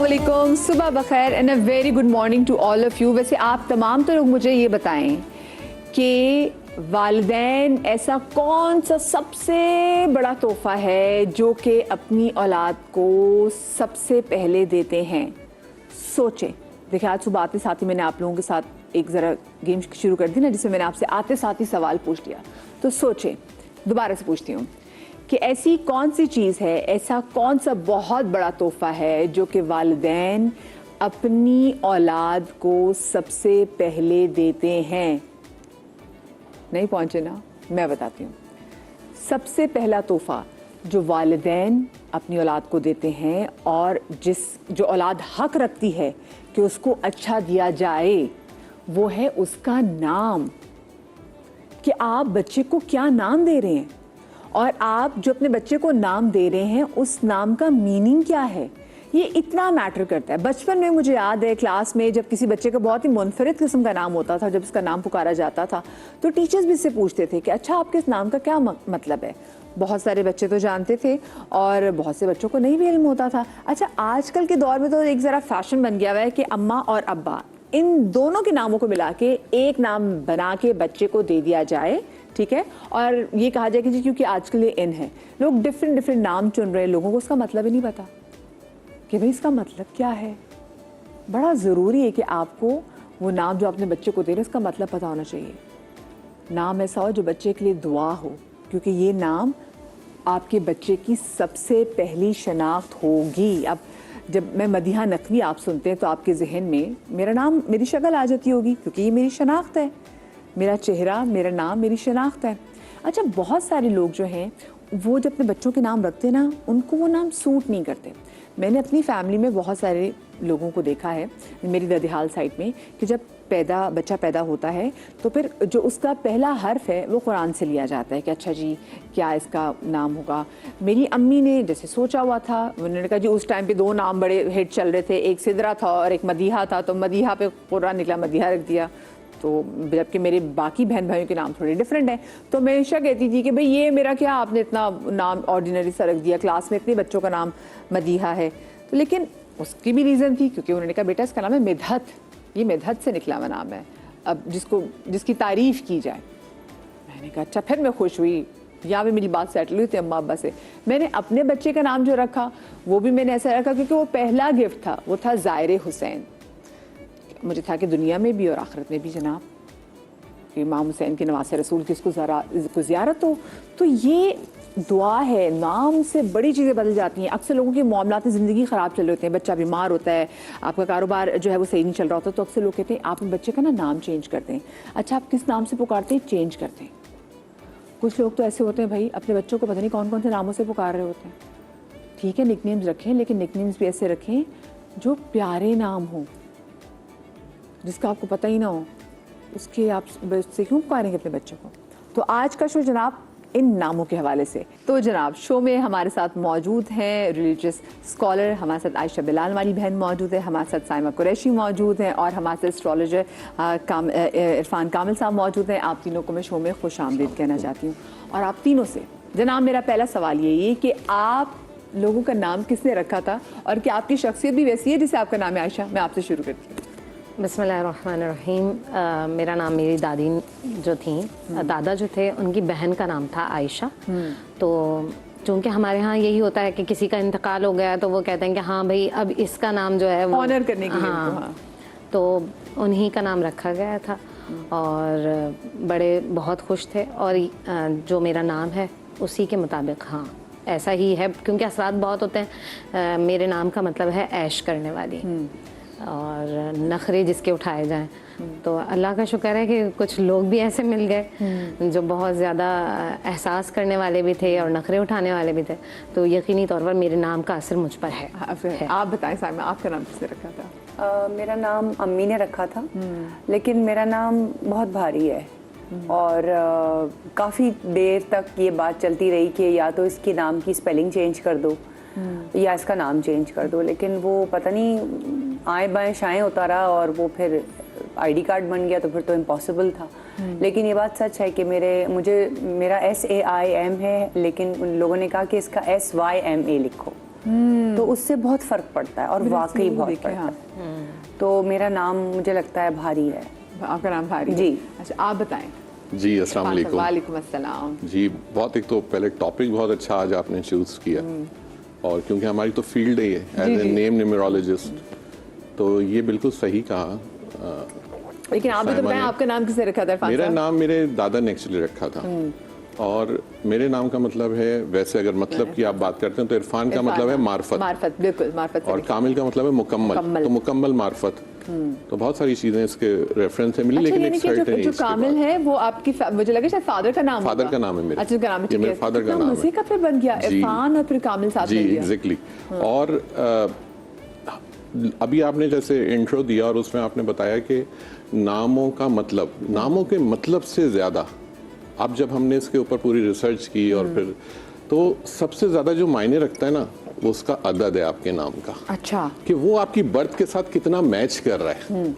अस्सलामुअलैकुम, सुबह बखैर and a very good morning to all of you. वैसे आप तमाम तो लोग मुझे ये बताएं कि वालिदैन ऐसा कौन सा सबसे बड़ा तोहफा है जो कि अपनी औलाद को सबसे पहले देते हैं। सोचें। देखिए, आज सुबह आते साथ ही मैंने आप लोगों के साथ एक ज़रा गेम शुरू कर दी ना, जिसमें मैंने आपसे आते साथ ही सवाल पूछ लिया। तो सोचें, दोबारा से पूछती हूँ कि ऐसी कौन सी चीज़ है, ऐसा कौन सा बहुत बड़ा तोहफा है जो कि वालिदैन अपनी औलाद को सबसे पहले देते हैं। नहीं पहुँचे ना? मैं बताती हूँ। सबसे पहला तोहफा जो वालिदैन अपनी औलाद को देते हैं और जो औलाद हक रखती है कि उसको अच्छा दिया जाए, वो है उसका नाम। कि आप बच्चे को क्या नाम दे रहे हैं और आप जो अपने बच्चे को नाम दे रहे हैं उस नाम का मीनिंग क्या है, ये इतना मैटर करता है। बचपन में मुझे याद है क्लास में जब किसी बच्चे का बहुत ही मुनफरिद किस्म का नाम होता था, जब उसका नाम पुकारा जाता था तो टीचर्स भी इससे पूछते थे कि अच्छा आपके इस नाम का क्या मतलब है। बहुत सारे बच्चे तो जानते थे और बहुत से बच्चों को नहीं भी इल्म होता था। अच्छा, आजकल के दौर में तो एक ज़रा फैशन बन गया हुआ है कि अम्मा और अब्बा, इन दोनों के नामों को मिला के एक नाम बना के बच्चे को दे दिया जाए, ठीक है। और ये कहा जाए कि जी क्योंकि आजकल ये इन है, लोग डिफरेंट नाम चुन रहे हैं, लोगों को उसका मतलब ही नहीं पता कि भाई इसका मतलब क्या है। बड़ा ज़रूरी है कि आपको वो नाम जो अपने बच्चे को दे रहे हैं उसका मतलब पता होना चाहिए। नाम ऐसा हो जो बच्चे के लिए दुआ हो, क्योंकि ये नाम आपके बच्चे की सबसे पहली शनाख्त होगी। अब जब मैं मदीहा नकवी आप सुनते हैं तो आपके जहन में मेरा नाम, मेरी शक्ल आ जाती होगी, क्योंकि ये मेरी शनाख्त है। मेरा चेहरा, मेरा नाम मेरी शनाख्त है। अच्छा, बहुत सारे लोग जो हैं वो जब अपने बच्चों के नाम रखते ना, उनको वो नाम सूट नहीं करते। मैंने अपनी फैमिली में बहुत सारे लोगों को देखा है, मेरी ददिहाल साइड में, कि जब बच्चा पैदा होता है तो फिर जो उसका पहला हर्फ है वो कुरान से लिया जाता है कि अच्छा जी क्या इसका नाम होगा। मेरी अम्मी ने जैसे सोचा हुआ था, उन्होंने कहा जी उस टाइम पे दो नाम बड़े हिट चल रहे थे, एक सिदरा था और एक मदीहा था, तो मदीहा पे कुरान निकला, मदीहा रख दिया। तो जबकि मेरे बाकी बहन भाइयों के नाम थोड़े डिफरेंट हैं, तो मैं हमेशा कहती थी कि भाई ये मेरा क्या, आपने इतना नाम ऑर्डिनरी सा रख दिया, क्लास में इतने बच्चों का नाम मदीहा है। तो लेकिन उसकी भी रीज़न थी, क्योंकि उन्होंने कहा बेटा इसका नाम है मिदहत, ये मिदहत से निकला हुआ नाम है, अब जिसकी तारीफ़ की जाए। मैंने कहा अच्छा। फिर मैं खुश हुई, यहाँ पे मेरी बात सेटल हुई थी अम्मा अब्बा से। मैंने अपने बच्चे का नाम जो रखा वो भी मैंने ऐसा रखा क्योंकि वो पहला गिफ्ट था, वो था ज़ाहिर हुसैन। मुझे था कि दुनिया में भी और आखिरत में भी जनाब कि इमाम हुसैन के नवासे रसूल की इसको ज़ियारत हो। तो ये दुआ है, नाम से बड़ी चीज़ें बदल जाती हैं। अक्सर लोगों के मामलात में ज़िंदगी ख़राब चल रहे होते हैं, बच्चा बीमार होता है, आपका कारोबार जो है वो सही नहीं चल रहा होता, तो अक्सर लोग कहते हैं आप अपने बच्चे का ना नाम चेंज करते हैं। अच्छा, आप किस नाम से पुकारते हैं? चेंज करते हैं। कुछ लोग तो ऐसे होते हैं भाई अपने बच्चों को पता नहीं कौन कौन से नामों से पुकार रहे होते हैं। ठीक है, निकनेम्स रखें, लेकिन निकनेम्स भी ऐसे रखें जो प्यारे नाम हों, जिसका आपको पता ही ना हो, उसके आप से क्यों पुकारेंगे अपने बच्चों को। तो आज का शो जनाब इन नामों के हवाले से। तो जनाब शो में हमारे साथ मौजूद हैं रिलीजियस स्कॉलर, हमारे साथ आयशा बिलाल वाली बहन मौजूद है, हमारे साथ साइमा कुरैशी मौजूद हैं और हमारे साथ एस्ट्रोलॉजर इरफान कामिल साहब मौजूद हैं। आप तीनों को मैं शो में खुश आमदीद कहना चाहती हूँ। और आप तीनों से जनाब मेरा पहला सवाल यही है कि आप लोगों का नाम किसने रखा था और क्या आपकी शख्सियत भी वैसी है जिसे आपका नाम है? आयशा, मैं आपसे शुरू करती हूँ। बिस्मिल्लाहिर्रहमानिर्रहीम। मेरा नाम, मेरी दादी जो थी, दादा जो थे, उनकी बहन का नाम था आयशा। तो चूँकि हमारे यहाँ यही होता है कि किसी का इंतकाल हो गया तो वो कहते हैं कि हाँ भाई अब इसका नाम जो है वो ऑनर करने के लिए। हाँ, तो उन्हीं का नाम रखा गया था और बड़े बहुत खुश थे। और जो मेरा नाम है उसी के मुताबिक हाँ ऐसा ही है, क्योंकि असरात बहुत होते हैं। मेरे नाम का मतलब है ऐश करने वाली और नखरे जिसके उठाए जाएं। तो अल्लाह का शुक्र है कि कुछ लोग भी ऐसे मिल गए जो बहुत ज़्यादा एहसास करने वाले भी थे और नखरे उठाने वाले भी थे। तो यकीनी तौर पर मेरे नाम का असर मुझ पर है। आप बताएं साइमा, आपका नाम किसने रखा था? मेरा नाम अम्मी ने रखा था, लेकिन मेरा नाम बहुत भारी है और काफ़ी देर तक ये बात चलती रही कि या तो इसके नाम की स्पेलिंग चेंज कर दो या इसका नाम चेंज कर दो, लेकिन वो पता नहीं आए बाएं शाएं होता रहा और वो फिर आईडी कार्ड बन गया, तो फिर तो इम्पॉसिबल था। लेकिन ये बात सच है कि मेरा SAIM है, लेकिन उन लोगों ने कहा कि इसका SYMA लिखो। तो उससे बहुत फर्क पड़ता है, और वाकई बहुत देखे, पड़ता है। तो मेरा नाम मुझे लगता है भारी है। आपका नाम भारी है? जी। अच्छा, आप बताएं। जी अस्सलाम वालेकुम। वालेकुम अस्सलाम। जी बहुत, एक तो पहले टॉपिक बहुत अच्छा आज आपने चूज़ किया, और क्योंकि हमारी तो फील्ड ही है एज ए जी। नेम न्यूमरोलॉजिस्ट, तो ये बिल्कुल सही कहा। लेकिन आप भी तो साइमा बताएं, ने- आपका नाम किसे रखा था इरफान मेरा साहब? नाम मेरे दादा ने एक्चुअली रखा था, और मेरे नाम का मतलब है, वैसे अगर मतलब की आप बात करते हैं तो इरफान का मतलब है मार्फत, मार्फत, बिल्कुल मार्फत से और लिखा। कामिल का मतलब है मुकम्मल, मुकम्मल। तो मुकम्मल मार्फत। तो बहुत सारी चीजें इसके रेफरेंस से मिली, अच्छा, लेकिन यानी एक कि सर्टेन जो एज के कामिल बाद। है वो आपकी मुझे लगा शायद फादर का नाम फादर होगा। का नाम है मेरा। अच्छा, उसका नाम है, ये ठीक मेरे है। फादर का कितना नाम है। मजे का फिर बन गया, जी। इरफान और फिर कामिल साथ जी बन गया। एग्जैक्टली। और अभी आपने जैसे इंट्रो दिया और उसमें आपने बताया कि नामों का मतलब, नामों के मतलब से ज़्यादा, अब जब हमने इसके ऊपर पूरी रिसर्च की और फिर, तो सबसे ज़्यादा जो मायने रखता है ना, वो उसका अदद है आपके नाम का, अच्छा, कि वो आपकी बर्थ के साथ कितना मैच कर रहा है।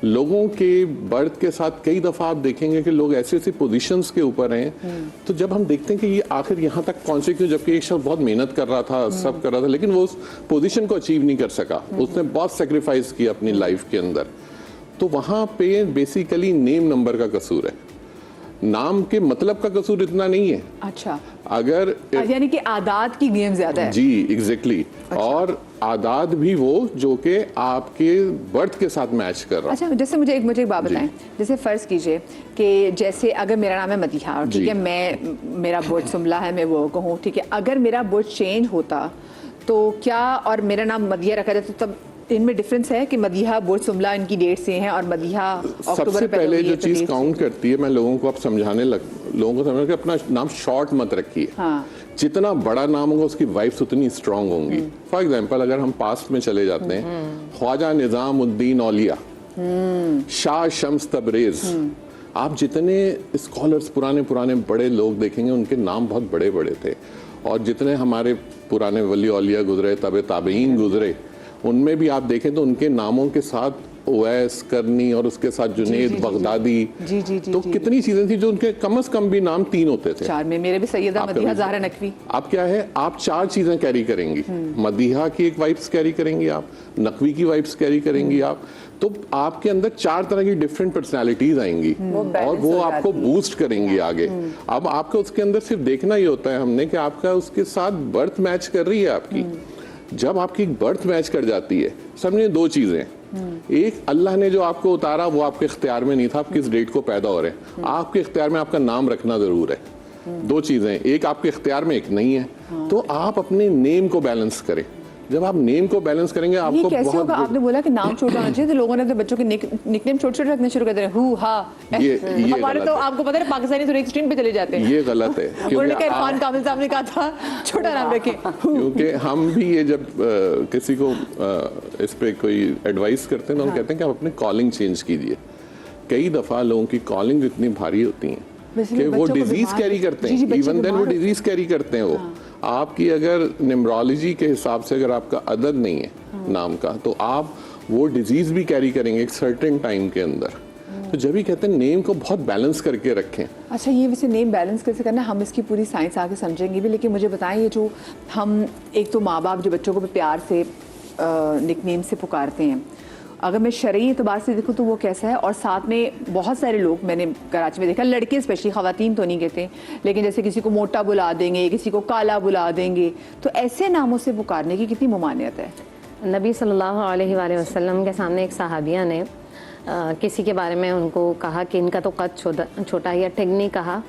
लोगों के बर्थ के साथ कई दफ़ा आप देखेंगे कि लोग ऐसी ऐसी पोजीशंस के ऊपर हैं, तो जब हम देखते हैं कि ये आखिर यहाँ तक पहुंचे क्यों, जबकि एक शख्स बहुत मेहनत कर रहा था, सब कर रहा था, लेकिन वो उस पोजीशन को अचीव नहीं कर सका, उसने बहुत सेक्रीफाइस किया अपनी लाइफ के अंदर। तो वहाँ पे बेसिकली नेम नंबर का कसूर है, नाम के मतलब का कसूर इतना नहीं है। अच्छा, अगर यानी कि आदात की गेम ज्यादा है। जी एग्जैक्टली, और आदात भी वो जो कि आपके बर्थ के साथ मैच कर रहा है। अच्छा, जैसे मुझे एक बात जी। बताएं, जैसे फर्ज कीजिए कि जैसे अगर मेरा नाम है मदीहा, और ठीक जी। है, मेरा बुर्ज सुमला है, मैं वो कहूँ, ठीक है, अगर मेरा बुर्ज चेंज होता तो क्या, और मेरा नाम मदिया रखा जाता, तो तब इनमें डिफरेंस है कि मदीहा बुर्ज सुमला इनकी डेट से हैं और मदीहा अक्टूबर सबसे में पैदा पहले हुई है, जो तो चीज डेट से। काउंट करती है, मैं लोगों को अब लोगों को समझाना कि अपना नाम शॉर्ट मत रखिए। हाँ। जितना बड़ा नाम होगा उसकी वाइफ्स उतनी स्ट्रांग होंगी। फॉर एग्जांपल अगर हम पास्ट में चले जाते हैं, ख्वाजा निजामुद्दीन औलिया, शाह शम्स तबरेज, आप जितने स्कॉलर्स पुराने पुराने बड़े लोग देखेंगे उनके नाम बहुत बड़े बड़े थे, और जितने हमारे पुराने वली औलिया गुजरे, तबे ताबईन गुजरे, उनमें भी आप देखें तो उनके नामों के साथ ओवैस करनी और उसके साथ जुनेद बगदादी, जी, तो कितनी चीजें थी जो उनके कम से कम भी नाम 3 होते थे। चार में मेरे भी सैयदा आपका मदीहा भी- ज़हरा नकवी। आप क्या है, आप 4 चीजें कैरी करेंगी। मदीहा की एक वाइब्स कैरी करेंगी आप, नकवी की वाइब्स कैरी करेंगी आप, तो आपके अंदर 4 तरह की डिफरेंट पर्सनालिटीज आएंगी, और balance वो हो आपको जाती है। बूस्ट करेंगी आगे। अब आपको उसके अंदर सिर्फ देखना ही होता है हमने कि आपका उसके साथ बर्थ मैच कर रही है आपकी। जब आपकी बर्थ मैच कर जाती है, समझे 2 चीजें, एक अल्लाह ने जो आपको उतारा वो आपके इख्तियार में नहीं था, आप किस डेट को पैदा हो रहे हैं, आपके इख्तियार में आपका नाम रखना जरूर है। 2 चीजें, एक आपके इख्तियार में, एक नहीं है। तो आप अपने नेम को बैलेंस करें। जब आप नेम को बैलेंस करेंगे ये आपको कैसे बहुत होगा? आपने बोला कि नाम छोटा होना चाहिए, तो लोगों ने तो बच्चों के निकनेम छोटे छोटे रखने शुरू कर दिए, हु हा। ये हमारे गलत तो है। आपको पता है पाकिस्तानी थोड़े एक्सट्रीम पे चले जाते हैं। ये गलत है, उन्होंने कहा इरफान कामिल साहब ने कहा था छोटा नाम रखें। क्योंकि हम भी ये जब किसी को इस पे कोई एडवाइस करते हैं तो हम कहते हैं कि आप अपनी कॉलिंग चेंज कीजिए। कई दफ़ा लोगों की कॉलिंग इतनी भारी होती हैं वैसे कि भी वो बच्चों को डिजीज बीमार- कैरी करते जी, जी, हैं, बच्चे इवन देन वो बीमार- डिजीज कैरी करते हैं। वो आपकी अगर न्यूमरोलॉजी के हिसाब से अगर आपका अदद नहीं है नाम का, तो आप वो डिजीज भी कैरी करेंगे एक सर्टेन टाइम के अंदर। तो जब भी कहते हैं नेम को बहुत बैलेंस करके रखें। अच्छा, ये वैसे नेम बैलेंस कैसे करना है, हम इसकी पूरी साइंस आगे समझेंगे भी, लेकिन मुझे बताएं, ये जो हम एक तो माँ बाप जो बच्चों को प्यार से निकनेम से पुकारते हैं, अगर मैं शरई एतबार से देखूँ तो वो कैसा है? और साथ में बहुत सारे लोग मैंने कराची में देखा, लड़के स्पेशली, ख़वातीन तो नहीं कहते, लेकिन जैसे किसी को मोटा बुला देंगे, किसी को काला बुला देंगे, तो ऐसे नामों से पुकारने की कितनी मुमानियत है? नबी सल्लल्लाहु अलैहि वसल्लम के सामने एक सहाबिया ने किसी के बारे में उनको कहा कि इनका तो कद छोटा है, या ठिगनी कहा,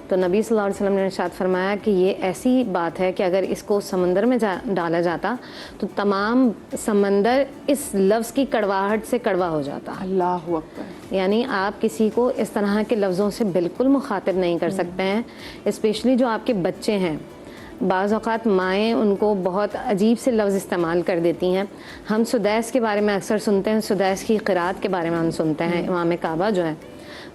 तो नबी सल्लल्लाहु अलैहि वसल्लम ने इरशाद फरमाया कि ये ऐसी बात है कि अगर इसको समंदर में डाला जाता तो तमाम समंदर इस लफ्ज़ की कड़वाहट से कड़वा हो जाता। अल्लाह अकबर। यानी आप किसी को इस तरह के लफ्ज़ों से बिल्कुल मुखातिब नहीं कर सकते हैं, स्पेशली जो आपके बच्चे हैं। बाज़ औक़ात माएँ उनको बहुत अजीब से लफ्ज़ इस्तेमाल कर देती हैं। हम सुदैस के बारे में अक्सर सुनते हैं, सुदैस की क़िरात के बारे में हम सुनते हैं। इमाम काबा जो है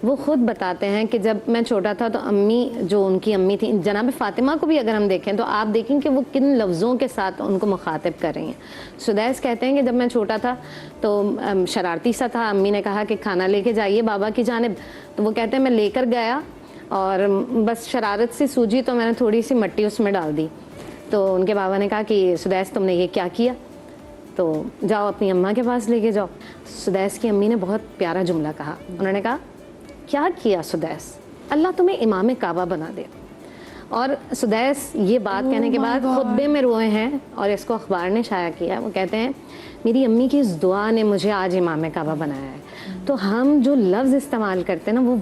वो ख़ुद बताते हैं कि जब मैं छोटा था तो अम्मी, जो उनकी अम्मी थी, जनाब फ़ातिमा को भी अगर हम देखें तो आप देखें कि वो किन लफ्ज़ों के साथ उनको मुखातिब कर रही हैं। सुदैस कहते हैं कि जब मैं छोटा था तो शरारती सा था, अम्मी ने कहा कि खाना लेके जाइए बाबा की जानिब, तो वो कहते हैं मैं लेकर गया और बस शरारत से सूझी तो मैंने थोड़ी सी मिट्टी उसमें डाल दी, तो उनके बाबा ने कहा कि सुदैस तुमने ये क्या किया, तो जाओ अपनी अम्मा के पास लेके जाओ। सुदैस की अम्मी ने बहुत प्यारा जुमला कहा, उन्होंने कहा क्या किया सुदैस, अल्लाह तुम्हें इमाम काबा बना दे। और सुदैस ये बात कहने के बाद खुतबे में रोए हैं और इसको अखबार ने शाया किया। वो कहते हैं मेरी अम्मी की इस दुआ ने मुझे आज इमाम काबा बनाया है। तो हम जो लफ्ज़ इस्तेमाल करते हैं ना वो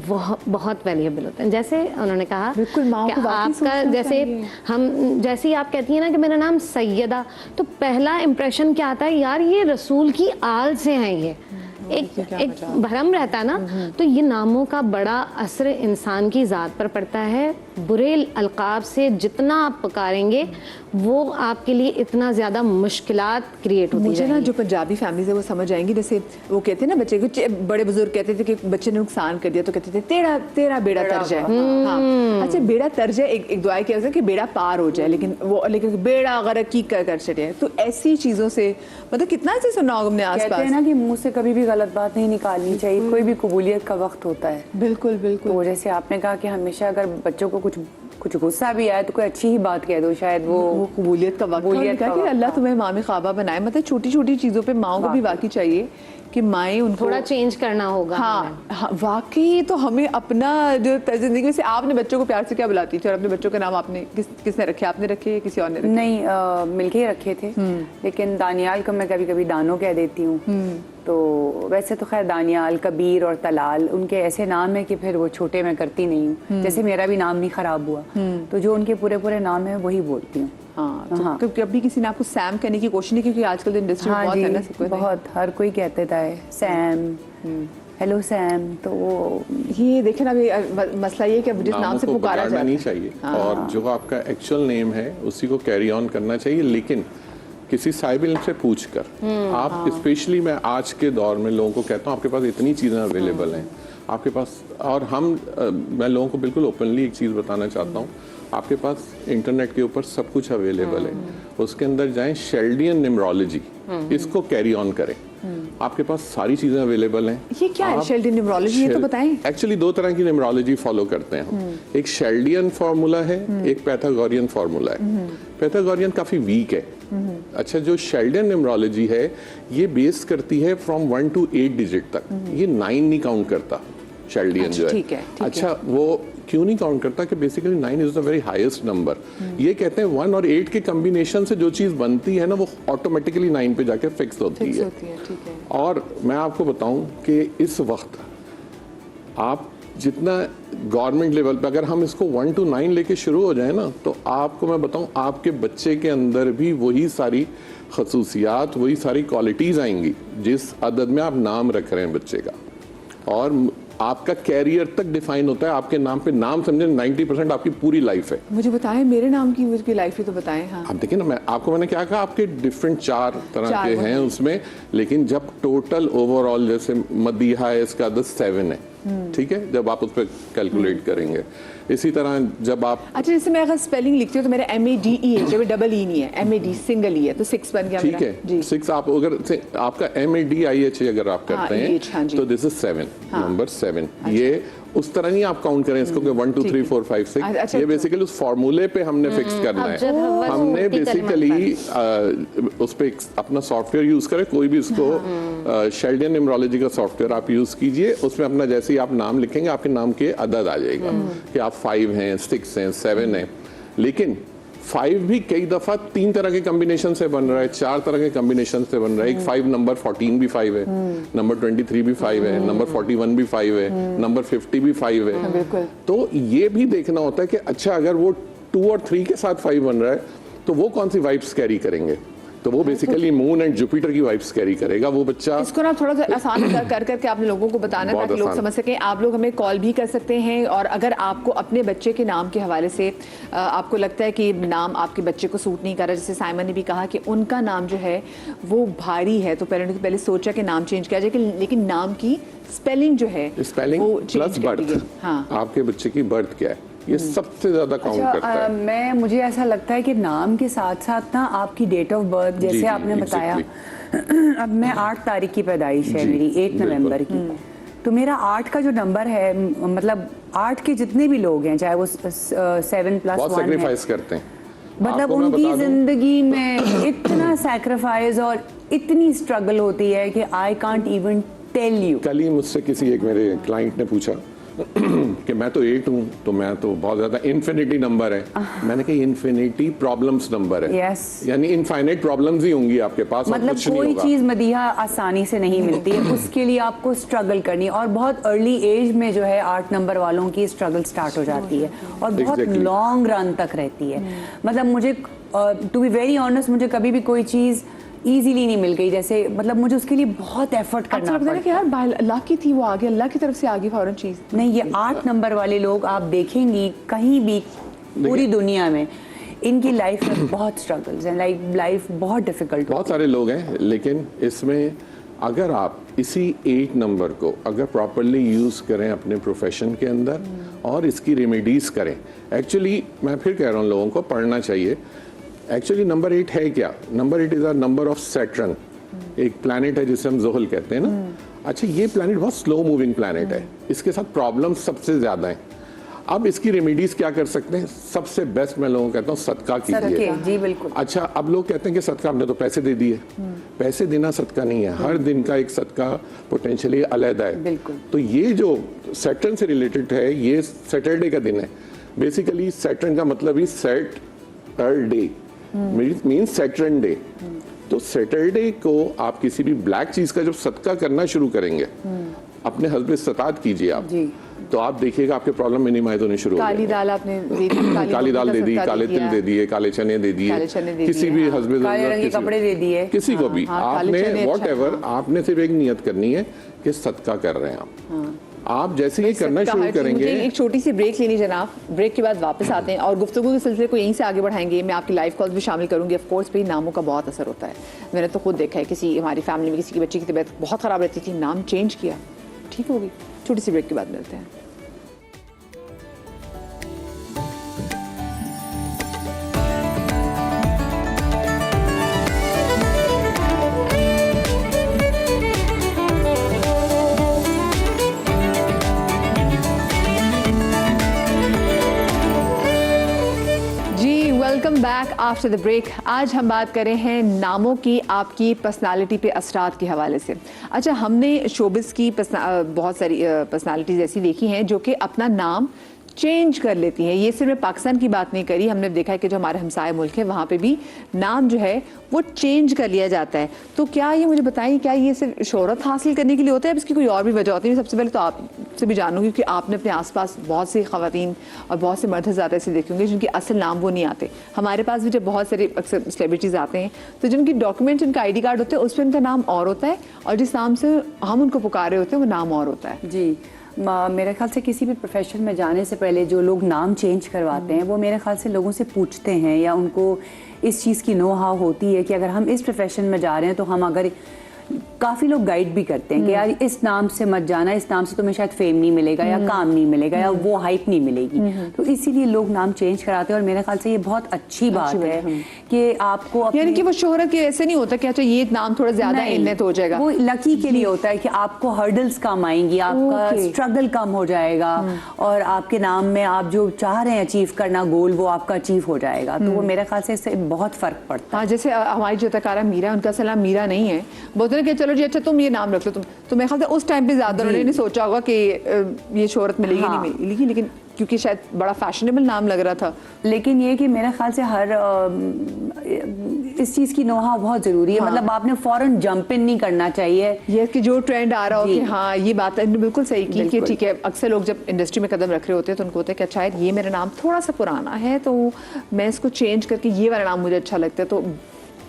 बहुत वैल्यूएबल होते हैं। जैसे उन्होंने कहा बिल्कुल, माँ को कि वाकई आपका सोचना जैसे चाहिए। हम जैसे ही आप कहती हैं ना कि मेरा नाम सैयदा, तो पहला इंप्रेशन क्या आता है, यार ये रसूल की आल से हैं, ये एक भरम रहता है ना। तो ये नामों का बड़ा असर इंसान की ज़ात पर पड़ता है। बुरे अलकाब से जितना आप पुकारेंगे वो आपके लिए इतना ज़्यादा मुश्किलात क्रिएट होती मुझे ना जाएंगी। जो पंजाबी फैमिलीज है वो समझ आएंगी। जैसे वो कहते हैं ना बच्चे को, बड़े बुजुर्ग कहते थे कि बच्चे ने नुकसान कर दिया तो कहते थे तेरा तेरा बेड़ा तर्ज है। हाँ, अच्छा बेड़ा तर्ज है, एक दुआ क्या है कि बेड़ा पार हो जाए, लेकिन बेड़ा गरक की कर चढ़े। तो ऐसी चीजों से मतलब कितना ऐसे सुना होगा हमने कहते हैं आसपास। ना कि मुंह से कभी भी गलत बात नहीं निकालनी चाहिए, कोई भी कबूलियत का वक्त होता है। बिल्कुल बिल्कुल। तो जैसे आपने कहा कि हमेशा अगर बच्चों को कुछ गुस्सा भी आए तो कोई अच्छी ही बात कह दो, शायद वो कबूलियत का वक्त कबूलियत है का कि वक्त, अल्लाह हाँ। तुम्हें इमाम ख्वाबा बनाए। मतलब छोटी छोटी चीजों पे माओ को भी वाकई चाहिए कि माएँ उनको थोड़ा चेंज करना होगा। हाँ, हाँ वाकई। तो हमें अपना जो जिंदगी में से, आपने बच्चों को प्यार से क्या बुलाती थी और अपने बच्चों का नाम आपने किसने रखे, आपने रखे या किसी और ने रखे? नहीं, मिलके ही रखे थे, लेकिन दानियाल को मैं कभी कभी दानो कह देती हूँ। तो वैसे तो खैर दानियाल, कबीर और तलाल उनके ऐसे नाम है कि फिर वो छोटे मैं करती नहीं हूँ। जैसे मेरा भी नाम नहीं खराब हुआ, तो जो उनके पूरे पूरे नाम है वही बोलती हूँ। हाँ, तो क्योंकि कभी किसी ने आपको सैम कहने की कोशिश नहीं की? क्योंकि आजकल इंडस्ट्री में हाँ बहुत है ना जी, सबको। बहुत, हर कोई कहते था सैम, हेलो सैम। तो वो ये देखे ना, अभी मसला ये है कि अब जिस नाम नामों से को पुकारा बिगाड़ना जाता नहीं है। चाहिए और जो आपका एक्चुअल नेम है उसी को कैरी ऑन करना चाहिए, लेकिन किसी साहिब इल्म से पूछ कर। आप स्पेशली मैं आज के दौर में लोगों को कहता हूँ आपके पास इतनी चीज़ें अवेलेबल हैं आपके पास, और मैं लोगों को बिल्कुल ओपनली एक चीज़ बताना चाहता हूँ, आपके पास इंटरनेट के ऊपर सब कुछ अवेलेबल है। उसके अंदर जाएं, शेल्डियन न्यूमरोलॉजी, इसको कैरी ऑन करें, आपके पास सारी चीजें अवेलेबल हैं। ये क्या है शेल्डियन न्यूमरोलॉजी, ये तो बताएं। एक्चुअली दो तरह की न्यूमरोलॉजी फॉलो करते हैं हम। एक शेल्डियन फार्मूला है, एक पैथागोरियन फार्मूला है। पैथागोरियन काफी वीक है। अच्छा, जो शेल्डियन न्यूमरोलॉजी है ये बेस करती है फ्रॉम 1 to 8 डिजिट तक, ये 9 नहीं काउंट करता शेल्डियन जो है। ठीक है। अच्छा, वो क्यों नहीं काउंट करता कि basically 9 is the very highest number. ये कहते हैं 1 और 8 के कॉम्बिनेशन से जो चीज बनती है ना वो ऑटोमेटिकली 9 पे जाके फिक्स होती है। ठीक है। और मैं आपको बताऊं कि इस वक्त आप जितना गवर्नमेंट लेवल पे अगर हम इसको 1 to 9 लेके शुरू हो जाए ना, तो आपको मैं बताऊं आपके बच्चे के अंदर भी वही सारी खसूसियात, वही सारी क्वालिटीज आएंगी जिस अदद में आप नाम रख रहे हैं बच्चे का। और आपका कैरियर तक डिफाइन होता है आपके नाम पे। नाम समझे 90% आपकी पूरी लाइफ है। मुझे बताएं मेरे नाम की लाइफ ही तो बताएं। हाँ, आप देखिए ना, मैंने क्या कहा, आपके डिफरेंट 4 तरह के हैं उसमें, लेकिन जब टोटल ओवरऑल जैसे मदीहा है इसका 7 है, ठीक है, जब आप उस पर कैलकुलेट करेंगे। इसी तरह जब आप अच्छा, जैसे मैं अगर स्पेलिंग लिखती हूँ तो मेरा MADE है, जब डबल ई नहीं है, MAD सिंगल ई है, तो 6 बन गया ठीक मेरा। है। जी। 6 आप अगर आपका MADIH अगर आप करते हाँ, हैं EH, हाँ जी। तो दिस इज 7, नंबर 7। ये उस तरह नहीं आप काउंट करें इसको कि 1 2 3 4 5 6। अच्छा, ये बेसिकली उस फॉर्मूले पे हमने फिक्स करना अब है। जब हवा हमने सूरती बेसिकली उस पे अपना सॉफ्टवेयर यूज करें, कोई भी उसको शेल्डियन न्यूमरोलॉजी का सॉफ्टवेयर आप यूज कीजिए। उसमें अपना जैसे ही आप नाम लिखेंगे आपके नाम के अदद आ जाएगा कि आप 5 हैं, 6 हैं, 7 हैं। लेकिन 5 भी कई दफा 3 तरह के कॉम्बिनेशन से बन रहा है, 4 तरह के कॉम्बिनेशन से बन रहा है। एक 5 नंबर 14 भी 5 है, नंबर 23 भी 5 है, नंबर 41 भी 5 है, नंबर 50 भी 5 है। बिल्कुल। तो ये भी देखना होता है कि अच्छा अगर वो 2 और 3 के साथ 5 बन रहा है तो वो कौन सी वाइब्स कैरी करेंगे, तो वो बेसिकली मून एंड जुपिटर की वाइब्स कैरी करेगा वो बच्चा। इसको ना थोड़ा सा आसान कर करके आपने लोगों को बताना बहुत ताकि लोग आसान। समझ सकें। आप लोग हमें कॉल भी कर सकते हैं, और अगर आपको अपने बच्चे के नाम के हवाले से आपको लगता है कि नाम आपके बच्चे को सूट नहीं कर रहा, जैसे साइमन ने भी कहा कि उनका नाम जो है वो भारी है, तो पेरेंट्स ने पहले सोचा कि नाम चेंज किया जाए, लेकिन नाम की स्पेलिंग जो है स्पेलिंग वो प्लस चेंज कर दी बर्थ, है। हाँ, आपके बच्चे की बर्थ क्या है, ये सबसे ज्यादा काउंट करता है। मुझे ऐसा लगता है कि नाम के साथ साथ ना आपकी डेट ऑफ बर्थ, जैसे जी, आपने बताया अब मैं 8 तारीख की पैदाइश है जी, मेरी, 8 बिल्कुल। नवंबर की। तो मेरा 8 का जो नंबर है, मतलब 8 के जितने भी लोग हैं, चाहे वो 7+1 बहुत है, सेक्रीफाइस करते हैं मतलब आपको मैं उनकी बता दूं, जिंदगी में इतना सैक्रिफाइस और इतनी स्ट्रगल होती है कि I can't even tell you. कल ही मुझसे किसी एक मेरे क्लाइंट ने पूछा कि मैं तो 8 हूँ, तो मैं तो बहुत ज्यादा इन्फिनिटी नंबर है। मैंने कहा इन्फिनिटी प्रॉब्लम्स नंबर है। Yes. यानी इनफाइनाइट प्रॉब्लम्स ही होंगी आपके पास, और मतलब कुछ नहीं कोई होगा। चीज मदीहा आसानी से नहीं मिलती है, उसके लिए आपको स्ट्रगल करनी है। और बहुत अर्ली एज में जो है 8 नंबर वालों की स्ट्रगल स्टार्ट हो जाती है और बहुत Exactly. लॉन्ग रन तक रहती है। मतलब मुझे टू बी वेरी ऑनेस्ट, मुझे कभी भी कोई चीज इजीली नहीं मिल गई। जैसे मतलब मुझे उसके लिए बहुत एफर्ट अच्छा करना लगता है ना पड़ा। कि यार अल्लाह की थी, वो आगे अल्लाह की तरफ से आगे फौरन चीज़। नहीं, ये 8 नंबर वाले लोग आप देखेंगी कहीं भी पूरी दुनिया में, इनकी लाइफ में बहुत स्ट्रगल्स हैं, लाइफ बहुत डिफिकल्ट। बहुत सारे लोग हैं, लेकिन इसमें अगर आप इसी 8 नंबर को अगर प्रॉपरली यूज़ करें अपने प्रोफेशन के अंदर और इसकी रेमेडीज करें, एक्चुअली मैं फिर कह रहा हूँ लोगों को पढ़ना चाहिए। एक्चुअली नंबर 8 है क्या? Number 8 is a number of Saturn, एक प्लैनेट है जिसे हम ज़ोहल कहते हैं ना। अच्छा, ये प्लैनेट बहुत स्लो मूविंग प्लैनेट है, इसके साथ प्रॉब्लम्स सबसे ज़्यादा हैं। अब इसकी रेमेडीज क्या कर सकते हैं? सबसे बेस्ट मैं लोगों को कहता हूँ सदका कीजिए। जी बिल्कुल। अच्छा, अब लोग कहते हैं कि सदका, हमने तो पैसे दे दिए। पैसे देना सदका नहीं है, हर दिन का एक सदका पोटेंशियली अलग है। बिल्कुल। तो ये जो सैटर्न से रिलेटेड है, ये सैटरडे का दिन है। बेसिकली सैटर्न का मतलब ही सैटरडे मीन्स सैटर्न डे। तो सैटरडे को आप किसी भी ब्लैक चीज का जब सदका करना शुरू करेंगे, अपने हस्बैंड सतात कीजिए आप, तो आप देखिएगा आपके प्रॉब्लम मिनिमाइज होने शुरू हो काली जाएंगे। दाल आपने दे दी, काली दाल दे दी, सदका काले तिल दे दिए, काले चने दे दिए, काले चने दे किसी दिए, भी हाँ। हस्बैंड काले रंग के कपड़े दे दिए, किसी को भी हाँ, काले आपने चने, वॉट अच्छा, एवर, आपने सिर्फ एक नियत करनी है कि सदका कर रहे हैं आप जैसे ही करना सदका शुरू हर चीज़। मुझे करेंगे। एक छोटी सी ब्रेक लेनी जनाब, ब्रेक के बाद वापस आते हैं और गुफ्तगू के सिलसिले को यहीं से आगे बढ़ाएंगे। मैं आपकी लाइव कॉल्स भी शामिल करूंगी। ऑफ कोर्स भाई, नामों का बहुत असर होता है। मैंने तो खुद देखा है, किसी हमारी फैमिली में किसी की बच्ची की तबीयत बहुत ख़राब रहती थी, नाम चेंज किया, ठीक होगी। छोटी सी ब्रेक के बाद मिलते हैं। Welcome back after the break. आज हम बात कर रहे हैं नामों की आपकी पर्सनालिटी पे असरात के हवाले से। अच्छा, हमने शोबिस की बहुत सारी पर्सनालिटीज़ ऐसी देखी हैं जो कि अपना नाम चेंज कर लेती हैं। ये सिर्फ मैं पाकिस्तान की बात नहीं करी, हमने देखा है कि जो हमारे हमसाए मुल्क है वहाँ पे भी नाम जो है वो चेंज कर लिया जाता है। तो क्या ये मुझे बताइए, क्या ये सिर्फ शोहरत हासिल करने के लिए होता है, इसकी कोई और भी वजह होती है? सबसे पहले तो आपसे भी जानूंगी कि आपने अपने आसपास बहुत सी ख़वातीन और बहुत से मर्द ज़्यादा ऐसे देखे होंगे जिनके असल नाम वो नहीं आते। हमारे पास भी जब बहुत सारे अक्सर सेलिब्रिटीज़ आते हैं तो जिनकी डॉक्यूमेंट, जिनका ID कार्ड होते हैं, उस पर उनका नाम और होता है और जिस नाम से हम उनको पुकारे होते हैं वो नाम और होता है। जी, मेरे ख्याल से किसी भी प्रोफेशन में जाने से पहले जो लोग नाम चेंज करवाते हैं वो मेरे ख्याल से लोगों से पूछते हैं, या उनको इस चीज़ की नो हाउ होती है कि अगर हम इस प्रोफेशन में जा रहे हैं तो हम अगर काफ़ी लोग गाइड भी करते हैं कि यार इस नाम से मत जाना, इस नाम से तुम्हें शायद फेम नहीं मिलेगा या काम नहीं मिलेगा या वो हाइप नहीं मिलेगी। तो इसीलिए लोग नाम चेंज कराते हैं और मेरे ख्याल से ये बहुत अच्छी बात है कि आपको यानी कि वो शोहरत के ऐसे नहीं होता कि अच्छा ये नाम थोड़ा ज्यादा इन्नत हो जाएगा, वो लकी के लिए होता है कि आपको हर्डल्स कम आएंगी, आपका स्ट्रगल कम हो जाएगा और आपके नाम में आप जो चाह रहे हैं अचीव करना गोल, वो आपका अचीव हो जाएगा। तो वो मेरे ख्याल से इससे बहुत फर्क पड़ता है। हाँ, जैसे हमारी जो तकारा मीरा, उनका सलाम मीरा नहीं है, बोलते हैं कि चलो जी अच्छा तुम ये नाम रख लो तुम। तो मेरे ख्याल से उस टाइम पे ज्यादा उन्होंने नहीं सोचा होगा कि ये शोहरत मिलेगी नहीं मिलेगी, लेकिन क्योंकि शायद बड़ा फैशनेबल नाम लग रहा था। लेकिन ये कि मेरे ख्याल से हर इस चीज़ की नोहा बहुत ज़रूरी है। मतलब आपने फौरन जंप इन नहीं करना चाहिए, ये कि जो ट्रेंड आ रहा हो कि हाँ ये बात है, बिल्कुल सही की कि ठीक है। अक्सर लोग जब इंडस्ट्री में कदम रख रहे होते हैं तो उनको होता है कि शायद ये मेरा नाम थोड़ा सा पुराना है तो मैं इसको चेंज करके ये वाला नाम मुझे अच्छा लगता है, तो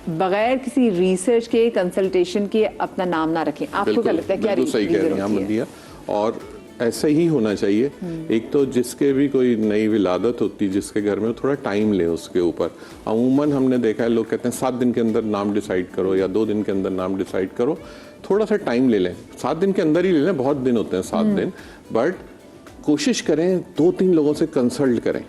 बगैर किसी रिसर्च के, कंसल्टेशन के अपना नाम ना रखें। आपको क्या लगता है, क्या सही कह रही हैं आप मदिया, और ऐसा ही होना चाहिए। एक तो जिसके भी कोई नई विलादत होती है जिसके घर में, थोड़ा टाइम ले उसके ऊपर। अमूमन हमने देखा है लोग कहते हैं 7 दिन के अंदर नाम डिसाइड करो या 2 दिन के अंदर नाम डिसाइड करो। थोड़ा सा टाइम ले लें, 7 दिन के अंदर ही ले लें, बहुत दिन होते हैं 7 दिन, बट कोशिश करें 2-3 लोगों से कंसल्ट करें।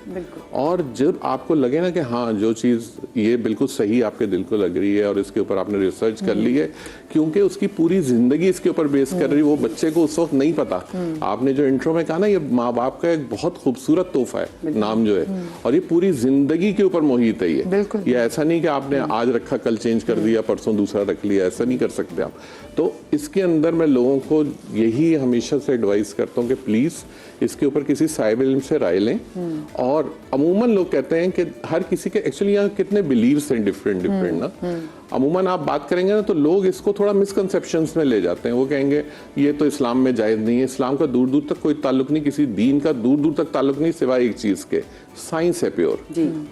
और जब आपको लगे ना कि हाँ जो चीज़ ये बिल्कुल सही आपके दिल को लग रही है और इसके ऊपर आपने रिसर्च कर ली है, क्योंकि उसकी पूरी जिंदगी इसके ऊपर बेस कर रही है, वो बच्चे को उस वक्त नहीं पता। आपने जो इंट्रो में कहा ना, ये माँ बाप का एक बहुत खूबसूरत तोहफा है नाम जो है, और ये पूरी जिंदगी के ऊपर मोहित है। ये ऐसा नहीं कि आपने आज रखा कल चेंज कर दिया परसों दूसरा रख लिया, ऐसा नहीं कर सकते आप। तो इसके अंदर मैं लोगों को यही हमेशा से एडवाइस करता हूँ कि प्लीज़ इसके ऊपर किसी साहिब इल्म से राय लें। और अमूमन लोग कहते हैं कि हर किसी के एक्चुअली यहाँ कितने बिलीव्स हैं डिफरेंट ना, अमूमन आप बात करेंगे ना तो लोग इसको थोड़ा मिसकंसेप्शंस में ले जाते हैं। वो कहेंगे ये तो इस्लाम में जायज़ नहीं है, इस्लाम का दूर दूर तक कोई ताल्लुक नहीं, किसी दीन का दूर दूर तक ताल्लुक नहीं, सिवाय एक चीज़ के, साइंस है प्योर।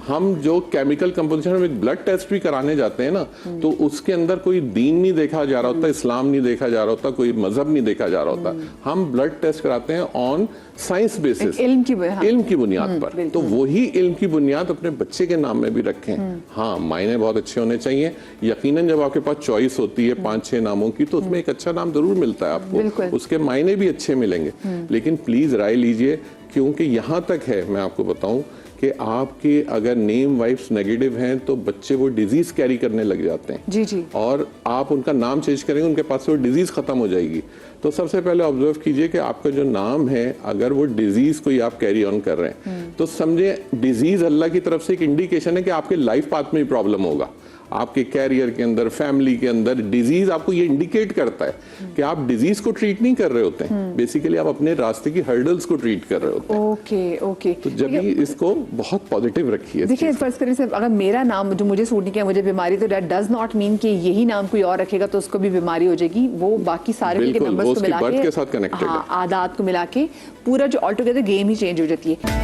हम जो केमिकल कंपोजिशन में एक ब्लड टेस्ट भी कराने जाते हैं ना, तो उसके अंदर कोई दीन नहीं देखा जा रहा होता, इस्लाम नहीं देखा जा रहा होता, कोई मजहब नहीं देखा जा रहा होता। हम ब्लड टेस्ट कराते हैं ऑन साइंस बेसिस, इल्म की बुनियाद पर। तो वही इल्म की बुनियाद अपने बच्चे के नाम में भी रखें। हाँ, मायने बहुत अच्छे होने चाहिए। यकीनन जब आपके पास चॉइस होती है 5-6 नामों की, तो उसमें एक अच्छा नाम जरूर मिलता है आपको, उसके मायने भी अच्छे मिलेंगे। लेकिन प्लीज राय लीजिए, क्योंकि यहाँ तक है, मैं आपको बताऊं कि आपके अगर नेम वाइफ्स नेगेटिव हैं तो बच्चे वो डिजीज कैरी करने लग जाते हैं। जी। और आप उनका नाम चेंज करेंगे, उनके पास से वो डिजीज खत्म हो जाएगी। तो सबसे पहले ऑब्जर्व कीजिए कि आपका जो नाम है, अगर वो डिजीज कोई आप कैरी ऑन कर रहे हैं, तो समझे डिजीज अल्लाह की तरफ से एक इंडिकेशन है कि आपके लाइफ पाथ में प्रॉब्लम होगा, आपके कैरियर के अंदर, फैमिली के अंदर। डिजीज आपको ये इंडिकेट करता है कि आप डिजीज को ट्रीट नहीं कर रहे होते हैं, बेसिकली आप अपने रास्ते की हर्डल्स को ट्रीट कर रहे होते हैं। ओके। तो जब भी इसको बहुत पॉजिटिव रखिए। देखिए, फर्ज करें से अगर मेरा नाम जो मुझे सूट नहीं किया, मुझे बीमारी, तो दैट डज नॉट मीन कि यही नाम कोई और रखेगा तो उसको भी बीमारी हो जाएगी। वो बाकी सारे के नंबर्स को मिला के, साथ कनेक्टेड है, आदात को मिला के पूरा जो ऑल टुगेदर गेम ही चेंज हो जाती है।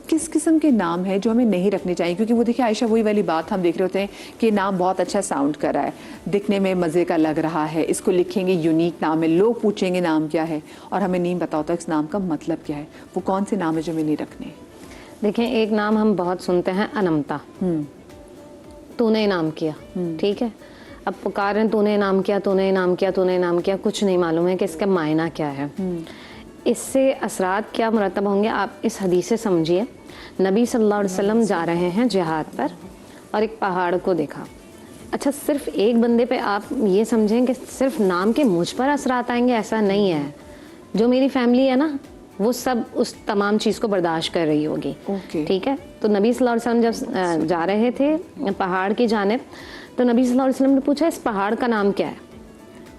किस किस्म के नाम है जो हमें नहीं रखने चाहिए? क्योंकि वो देखिए आयशा, वही वाली बात हम देख रहे होते हैं कि नाम बहुत अच्छा साउंड कर रहा है, दिखने में मज़े का लग रहा है, इसको लिखेंगे यूनिक नाम है, लोग पूछेंगे नाम क्या है, और हमें नहीं पता होता इस नाम का मतलब क्या है। वो कौन से नाम है जो हमें नहीं रखने? देखें, एक नाम हम बहुत सुनते हैं, अनमता। तूने इनाम किया, ठीक है। अब पुकारें तूने इनाम किया, तूने इनाम किया, तूने इनाम किया, कुछ नहीं मालूम है कि इसका मायना क्या है, इससे असरात क्या मुरतब होंगे। आप इस हदीस से समझिए, नबी सल्लल्लाहु अलैहि वसल्लम जा रहे हैं जिहाद पर और एक पहाड़ को देखा। अच्छा, सिर्फ एक बंदे पे आप ये समझें कि सिर्फ नाम के मुझ पर असरात आएंगे, ऐसा नहीं है। जो मेरी फैमिली है ना, वो सब उस तमाम चीज़ को बर्दाश्त कर रही होगी, ठीक है। तो नबी सल्लल्लाहु अलैहि वसल्लम जब जा रहे थे पहाड़ की जानिब, तो नबी सल्लल्लाहु अलैहि वसल्लम ने पूछा इस पहाड़ का नाम क्या है,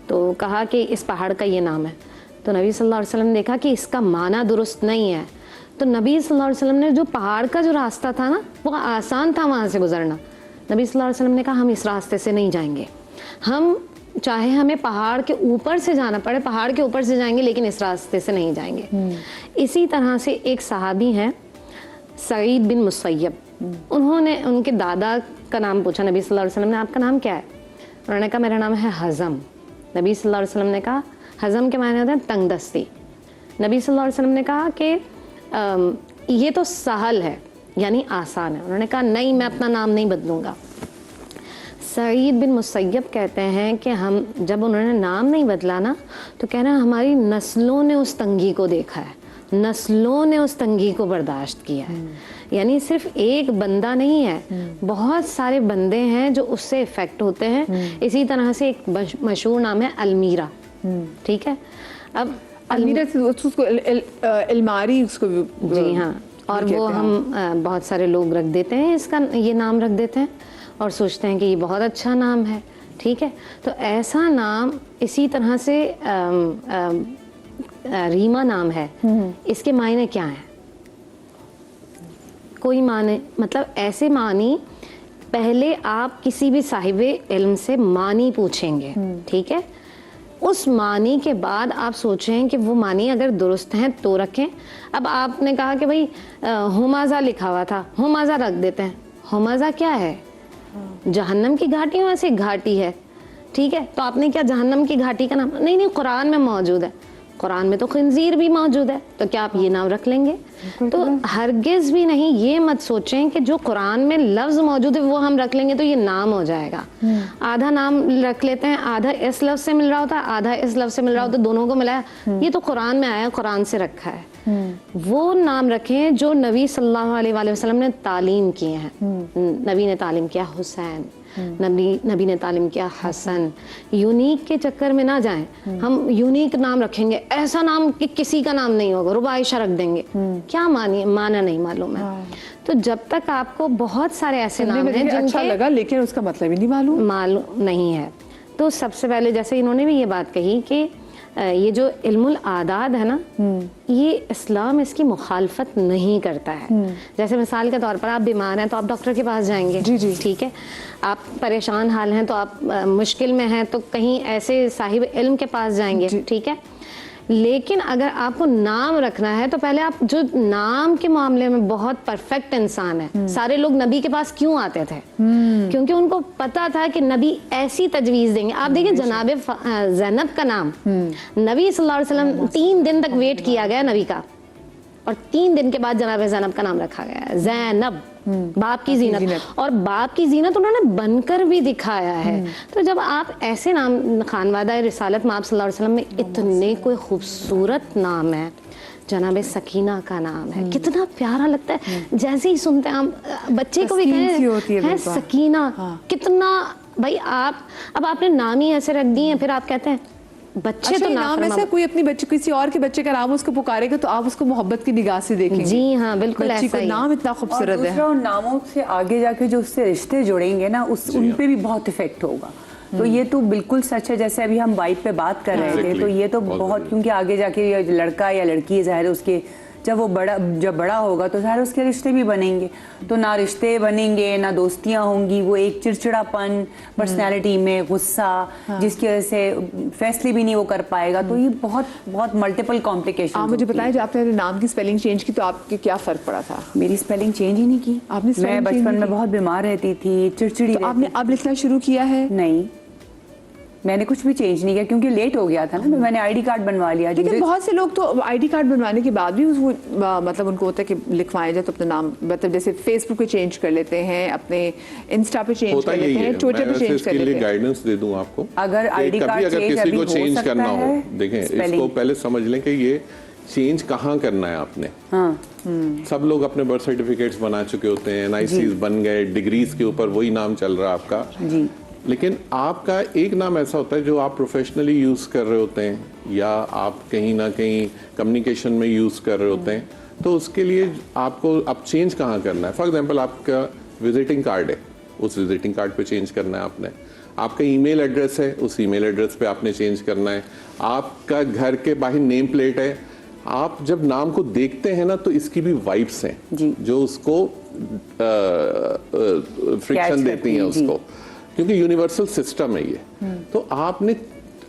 तो कहा कि इस पहाड़ का ये नाम है। तो नबी सल्लल्लाहु अलैहि वसल्लम ने देखा कि इसका माना दुरुस्त नहीं है। तो नबी सल्लल्लाहु अलैहि वसल्लम ने जो पहाड़ का जो रास्ता था ना, वो आसान था वहाँ से गुजरना। नबी सल्लल्लाहु अलैहि वसल्लम ने कहा हम इस रास्ते से नहीं जाएंगे, हम चाहे हमें पहाड़ के ऊपर से जाना पड़े, पहाड़ के ऊपर से जाएंगे, लेकिन इस रास्ते से नहीं जाएंगे। इसी तरह से एक सहाबी हैं सईद बिन मुसय्यब, उन्होंने उनके दादा का नाम पूछा नबी सल्लल्लाहु अलैहि वसल्लम ने, आपका नाम क्या है? उन्होंने कहा मेरा नाम है हज़म। नबी सल्लल्लाहु अलैहि वसल्लम ने कहा हज़म के मायने होते हैं तंगदस्ती। नबी सल्लल्लाहु अलैहि वसल्लम ने कहा कि ये तो सहल है, यानी आसान है। उन्होंने कहा नहीं, मैं अपना नाम नहीं बदलूंगा। सईद बिन मुसय्यब कहते हैं कि हम जब उन्होंने नाम नहीं बदला ना, तो कह रहे हैं हमारी नस्लों ने उस तंगी को देखा है, नस्लों ने उस तंगी को बर्दाश्त किया है। यानी सिर्फ एक बंदा नहीं है, बहुत सारे बंदे हैं जो उससे इफेक्ट होते हैं। इसी तरह से एक मशहूर नाम है अलमीरा, ठीक है। अब अलमीरा से उसको अलमारी उसको जी हाँ, और वो हम बहुत सारे लोग रख देते हैं, इसका ये नाम रख देते हैं और सोचते हैं कि ये बहुत अच्छा नाम है, ठीक है। तो ऐसा नाम, इसी तरह से रीमा नाम है, इसके मायने क्या हैं? कोई माने, मतलब ऐसे मानी, पहले आप किसी भी साहिबे इल्म से मानी पूछेंगे, ठीक है। उस मानी के बाद आप सोचें कि वो मानी अगर दुरुस्त हैं तो रखें। अब आपने कहा कि भाई हुमाजा लिखा हुआ था, हुमाजा रख देते हैं। हुमाजा क्या है? जहन्नम की घाटी में से एक घाटी है, ठीक है। तो आपने क्या जहन्नम की घाटी का नाम? नहीं, कुरान में मौजूद है। कुरान में तो खिंजीर भी मौजूद है, तो क्या आप ये नाम रख लेंगे? तो हरगिज भी नहीं, ये मत सोचें कि जो कुरान में लफ्ज मौजूद है वो हम रख लेंगे तो ये नाम हो जाएगा। आधा नाम रख लेते हैं, आधा इस लफ्ज से मिल रहा होता है, आधा इस लफ्ज से मिल रहा होता है, दोनों को मिलाया, ये तो कुरान में आया, कुरान से रखा है। वो नाम रखें जो नबी सल्लल्लाहु अलैहि वसल्लम ने तालीम किए हैं। नबी ने तालीम किया हुसैन, नबी ने तालीम किया हसन। यूनिक के चक्कर में ना जाएं, हम यूनिक नाम रखेंगे, ऐसा नाम कि किसी का नाम नहीं होगा, रुबाइशा रख देंगे, क्या माना नहीं मालूम है। तो जब तक आपको बहुत सारे ऐसे नाम हैं जिनके अच्छा लगा लेकिन उसका मतलब ही नहीं मालूम नहीं है, तो सबसे पहले जैसे इन्होंने भी ये बात कही कि ये जो इल्मुल आदाद है ना, ये इस्लाम इसकी मुखालफत नहीं करता है। जैसे मिसाल के तौर पर आप बीमार हैं तो आप डॉक्टर के पास जाएंगे, जी जी, ठीक है। आप परेशान हाल हैं तो आप मुश्किल में हैं तो कहीं ऐसे साहिब इल्म के पास जाएंगे, ठीक है। लेकिन अगर आपको नाम रखना है तो पहले आप जो नाम के मामले में बहुत परफेक्ट इंसान है, सारे लोग नबी के पास क्यों आते थे? क्योंकि उनको पता था कि नबी ऐसी तजवीज देंगे। आप देखिए जनाबे ज़ैनब का नाम नबी सल्लल्लाहु अलैहि वसल्लम 3 दिन तक वेट किया गया नबी का, और 3 दिन के बाद जनाबे ज़ैनब का नाम रखा गया। ज़ैनब बाप की जीनत, और बाप की जीनत उन्होंने बनकर भी दिखाया है। तो जब आप ऐसे नाम, खानवादा रिसालत में आप सल्लल्लाहु अलैहि वसल्लम में इतने कोई खूबसूरत नाम है, जनाबे सकीना का नाम है, कितना प्यारा लगता है। जैसे ही सुनते हैं हम बच्चे को भी कहें है सकीना, कितना भाई आप अब आपने नाम ही ऐसे रख दिए, फिर आप कहते हैं बच्चे अच्छा, तो नाम ऐसा कोई अपनी बच्चे किसी और के बच्चे का नाम उसको पुकारेगा तो आप उसको मोहब्बत की निगाह से देखेंगे। जी हाँ, बिल्कुल बच्ची ऐसा को ही। नाम इतना खूबसूरत है। और नामों से आगे जाके जो उससे रिश्ते जुड़ेंगे ना, उन पे भी बहुत इफेक्ट होगा। तो ये तो बिल्कुल सच है। जैसे अभी हम वाइफ पे बात कर रहे थे, तो ये तो बहुत, क्योंकि आगे जाके ये लड़का या लड़की ज़ाहिर है उसके जब बड़ा होगा तो ज़ाहिर उसके रिश्ते भी बनेंगे। तो ना रिश्ते बनेंगे ना दोस्तियां होंगी, वो एक चिड़चिड़ापन पर्सनैलिटी में, गुस्सा, जिसकी वजह से फैसले भी नहीं वो कर पाएगा। तो ये बहुत बहुत मल्टीपल कॉम्प्लिकेशन। आप मुझे बताएं, जब आपने नाम की स्पेलिंग चेंज की तो आपके क्या फर्क पड़ा था? मेरी स्पेलिंग चेंज ही नहीं की आपने? मैं बचपन में बहुत बीमार रहती थी, चिड़चिड़ी। तो आपने अब लिखना शुरू किया है? नहीं, मैंने कुछ भी चेंज नहीं किया क्योंकि लेट हो गया था ना। मैंने आईडी कार्ड बनवा लिया। लेकिन बहुत से लोग तो आईडी कार्ड बनवाने के बाद भी मतलब उनको होता है कि लिखवाएं जाए तो अपना नाम, मतलब जैसे फेसबुक पे चेंज कर लेते हैं, अपने इंस्टा पे चेंज कर लेते हैं, ट्विटर पे चेंज कर लेते हैं। गाइडेंस दे दूं आपको, अगर आईडी कार्ड अगर किसी को चेंज करना हो, देखें इसको पहले समझ लें कि ये चेंज कहाँ करना है आपने। सब लोग अपने बर्थ सर्टिफिकेट्स बना चुके होते हैं, एनआईसीज बन गए, डिग्रीज के ऊपर वही नाम चल रहा है आपका जी। लेकिन आपका एक नाम ऐसा होता है जो आप प्रोफेशनली यूज कर रहे होते हैं या आप कहीं ना कहीं कम्युनिकेशन में यूज कर रहे होते हैं, तो उसके लिए आपको अब चेंज कहाँ करना है। फॉर एग्जांपल आपका विजिटिंग कार्ड है, उस विजिटिंग कार्ड पे चेंज करना है आपने। आपका ईमेल एड्रेस है, उस ईमेल एड्रेस पे आपने चेंज करना है। आपका घर के बाहर नेम प्लेट है, आप जब नाम को देखते हैं ना तो इसकी भी वाइब्स हैं जो उसको फ्रिक्शन देती हैं उसको, क्योंकि यूनिवर्सल सिस्टम है ये। तो आपने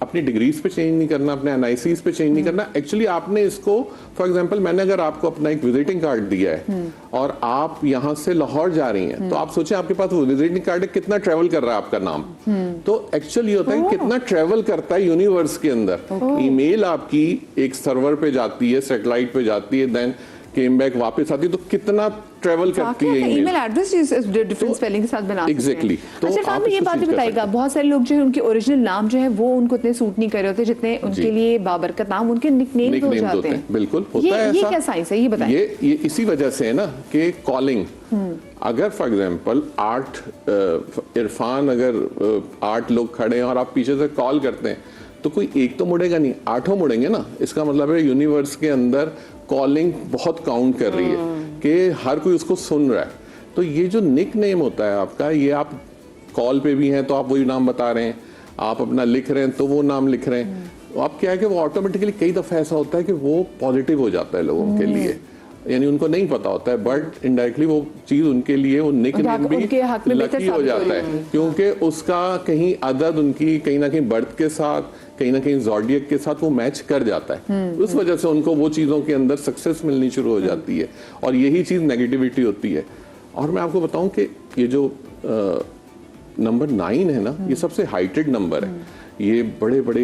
अपनी डिग्रीज पे चेंज नहीं करना, अपने एनआईसीज पे चेंज नहीं करना। एक्चुअली आपने इसको, फॉर एग्जांपल मैंने अगर आपको अपना एक विजिटिंग कार्ड दिया है और आप यहाँ से लाहौर जा रही हैं, तो आप सोचें आपके पास वो विजिटिंग कार्ड है, कितना ट्रेवल कर रहा है आपका नाम। तो एक्चुअली होता है कितना ट्रेवल करता है यूनिवर्स के अंदर। ईमेल आपकी एक सर्वर पे जाती है, सैटेलाइट पे जाती है, देन केम बैक वापस आती है, तो कितना ट्रेवल करती है ईमेल एड्रेस डिफरेंट स्पेलिंग के साथ बना सकते हैं। एग्जैक्टली। तो अच्छा, आप ये बात भी बताइएगा, बहुत सारे लोग जो है उनके ओरिजिनल नाम जो है वो उनको इतने सूट नहीं कर रहे होते जितने उनके लिए बाबरकत नाम उनके निकनेम हो जाते हैं। बिल्कुल होता है ऐसा। ये क्या साइंस है, ये बताएं। ये इसी वजह से है ना कि कॉलिंग, अगर फॉर एग्जांपल 8 इरफान, अगर 8 लोग खड़े हैं और आप पीछे से कॉल करते हैं तो कोई एक तो मुड़ेगा नहीं, 8 मुड़ेंगे ना। इसका मतलब है यूनिवर्स के अंदर कॉलिंग बहुत काउंट कर रही है कि हर कोई उसको सुन रहा है। तो ये जो निक नेम होता है आपका, ये आप कॉल पे भी हैं तो आप वही नाम बता रहे हैं, आप अपना लिख रहे हैं तो वो नाम लिख रहे हैं। तो आप क्या है कि वो ऑटोमेटिकली कई दफा ऐसा होता है कि वो पॉजिटिव हो जाता है लोगों के लिए, यानी उनको नहीं पता होता है, बट इनडायरेक्टली वो चीज उनके लिए, वो निक नेम भी लकी हो जाता है, क्योंकि उसका कहीं अदद उनकी कहीं ना कहीं बर्थ के साथ, कहीं ना कहीं ज़ोडिएक के साथ वो मैच कर जाता है। उस वजह से उनको वो चीज़ों के अंदर सक्सेस मिलनी शुरू हो जाती है, और यही चीज़ नेगेटिविटी होती है। और मैं आपको बताऊं कि ये जो नंबर 9 है ना, ये सबसे हाइटेड नंबर है। ये बड़े बड़े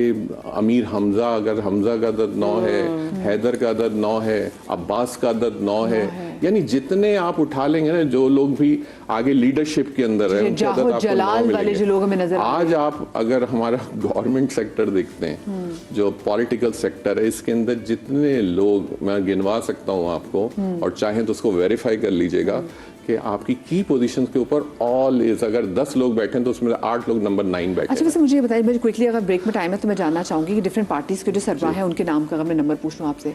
अमीर हमजा, अगर हमजा का अदद 9 है, हैदर का अदद 9 है, अब्बास का अदद 9 है, यानी जितने आप उठा लेंगे ना, जो लोग भी आगे लीडरशिप के अंदर है, उनके अदद आपको 9 जलाल वाले जो लोग हमें नजर आज आप अगर हमारा गवर्नमेंट सेक्टर देखते हैं, जो पॉलिटिकल सेक्टर है, इसके अंदर जितने लोग मैं गिनवा सकता हूँ आपको, और चाहें तो उसको वेरीफाई कर लीजिएगा कि आपकी की पोजीशन के ऊपर ऑल इज, अगर 10 लोग बैठे हैं तो उसमें 8 लोग नंबर 9 बैठे अच्छा, हैं। वैसे मुझे ये बताइए, मुझे क्विकली अगर ब्रेक में टाइम है तो मैं जानना चाहूंगी कि डिफरेंट पार्टीज के जो सरबराह हैं उनके नाम का अगर मैं नंबर पूछ लूँ आपसे,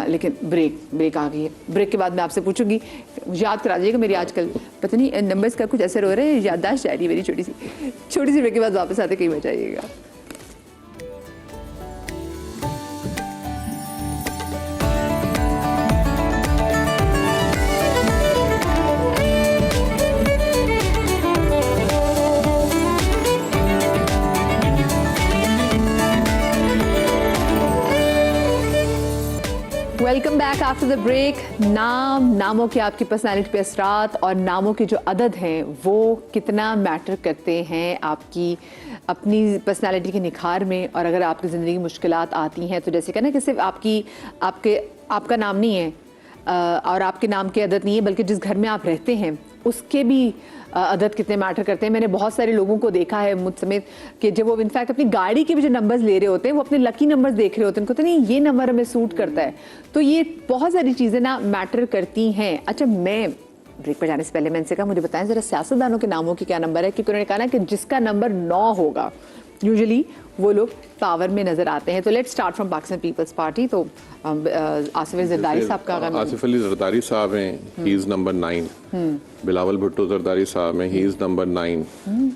लेकिन ब्रेक आ गई है। ब्रेक के बाद मैं आपसे पूछूंगी, याद करा दीजिएगा, मेरी आजकल पता नहीं नंबर्स का कुछ असर हो रहा है, याददाश्त जा रही है मेरी छोटी सी ब्रेक के बाद वापस आते कहीं मत जाइएगा। Welcome back after the break. नामों के आपकी पर्सनालिटी पे असरात और नामों के जो अदद हैं वो कितना मैटर करते हैं आपकी अपनी पर्सनालिटी के निखार में, और अगर आपकी ज़िंदगी में मुश्किलात आती हैं तो जैसे कहना कि सिर्फ आपका नाम नहीं है और आपके नाम के अदद नहीं है, बल्कि जिस घर में आप रहते हैं उसके भी अदद कितने मैटर करते हैं। मैंने बहुत सारे लोगों को देखा है, मुझ समेत, कि जब वो इनफैक्ट अपनी गाड़ी के भी जो नंबर्स ले रहे होते हैं वो अपने लकी नंबर्स देख रहे होते हैं, उनको तो नहीं ये नंबर हमें सूट करता है। तो ये बहुत सारी चीज़ें ना मैटर करती हैं। अच्छा, मैं ब्रेक पर जाने से पहले मैं इनसे कहा मुझे बताएं ज़रा सियासतदानों के नामों की क्या नंबर है, क्योंकि उन्होंने कहा ना कि जिसका नंबर 9 होगा यूजुअली वो लोग पावर में नजर आते हैं। तो let's start from Pakistan Peoples Party. तो आसिफ अली जरदारी साहब का अगर आसिफ अली जरदारी साहब हैं, he is number 9। Bilawal Bhutto Zardari साहब हैं, he is number 9।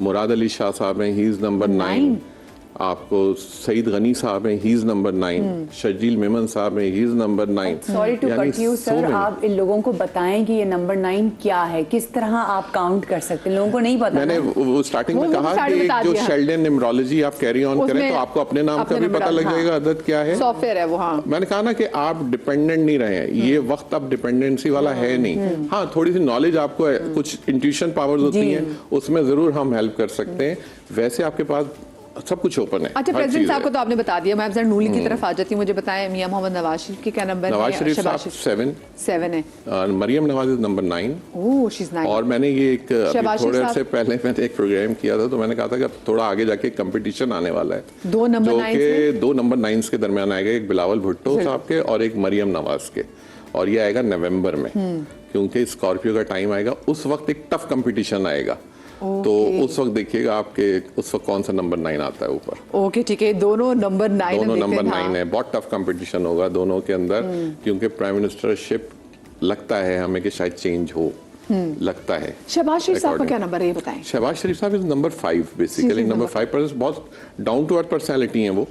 Murad Ali Shah साहब हैं, ही इज नंबर 9। आपको सईद गनी साहब हैं, he is number 9। Sharjeel Memon sahab हैं, he is number 9। Sorry to cut you sir, आप इन लोगों को बताएं कि ये नंबर 9 क्या है, किस तरह आप काउंट कर सकते हैं, लोगों को नहीं पता। मैंने वो स्टार्टिंग में कहा कि एक जो शेल्डन न्यूमरोलॉजी आप कैरी ऑन करें तो आपको अपने नाम का भी पता लग जाएगा अदद क्या है, सॉफ्टवेयर है वो। हाँ, मैंने कहा ना कि आप डिपेंडेंट नहीं रहे हैं, ये वक्त अब डिपेंडेंसी वाला है नहीं। हाँ, थोड़ी सी नॉलेज आपको है, कुछ इंट्यूशन पावर्स होती हैं, उसमें जरूर हम हेल्प कर सकते हैं। वैसे आपके पास सब कुछ ओपन है। अच्छा, प्रेसिडेंट साहब को तो आपने बता दिया, मैं अब नूली की तरफ आ जाती हूँ। मुझे बताएं मियां मोहम्मद नवाज शरीफ के क्या नंबर है? नवाज शरीफ साहब 7 है। Maryam Nawaz number 9। Oh, she is 9। और मैंने ये एक थोड़े से पहले मैंने एक प्रोग्राम किया था, तो मैंने कहा था कि अब थोड़ा आगे जाके कंपटीशन आने वाला है, 2 नंबर 9 2 नंबर 9 के दरमियान आएगा, एक बिलावल भुट्टो साहब के और एक मरियम नवाज के, और ये आएगा नवंबर में, क्योंकि स्कॉर्पियो का टाइम आएगा, उस वक्त एक टफ कंपटीशन आएगा। तो उस वक्त देखिएगा आपके उस वक्त कौन सा नंबर 9 आता है ऊपर। ओके, ठीक है, दोनों नंबर 9 है। बहुत टफ कंपटीशन होगा दोनों के अंदर, क्योंकि प्राइम मिनिस्टरशिप लगता है हमें कि शायद चेंज हो, लगता है। शहबाज शरीफ साहब का क्या नंबर है ये बताएं? शहबाज शरीफ साहब इज नंबर 5 बेसिकली, नंबर 5 पर बहुत डाउन टू अर्थ पर्सनैलिटी है वो,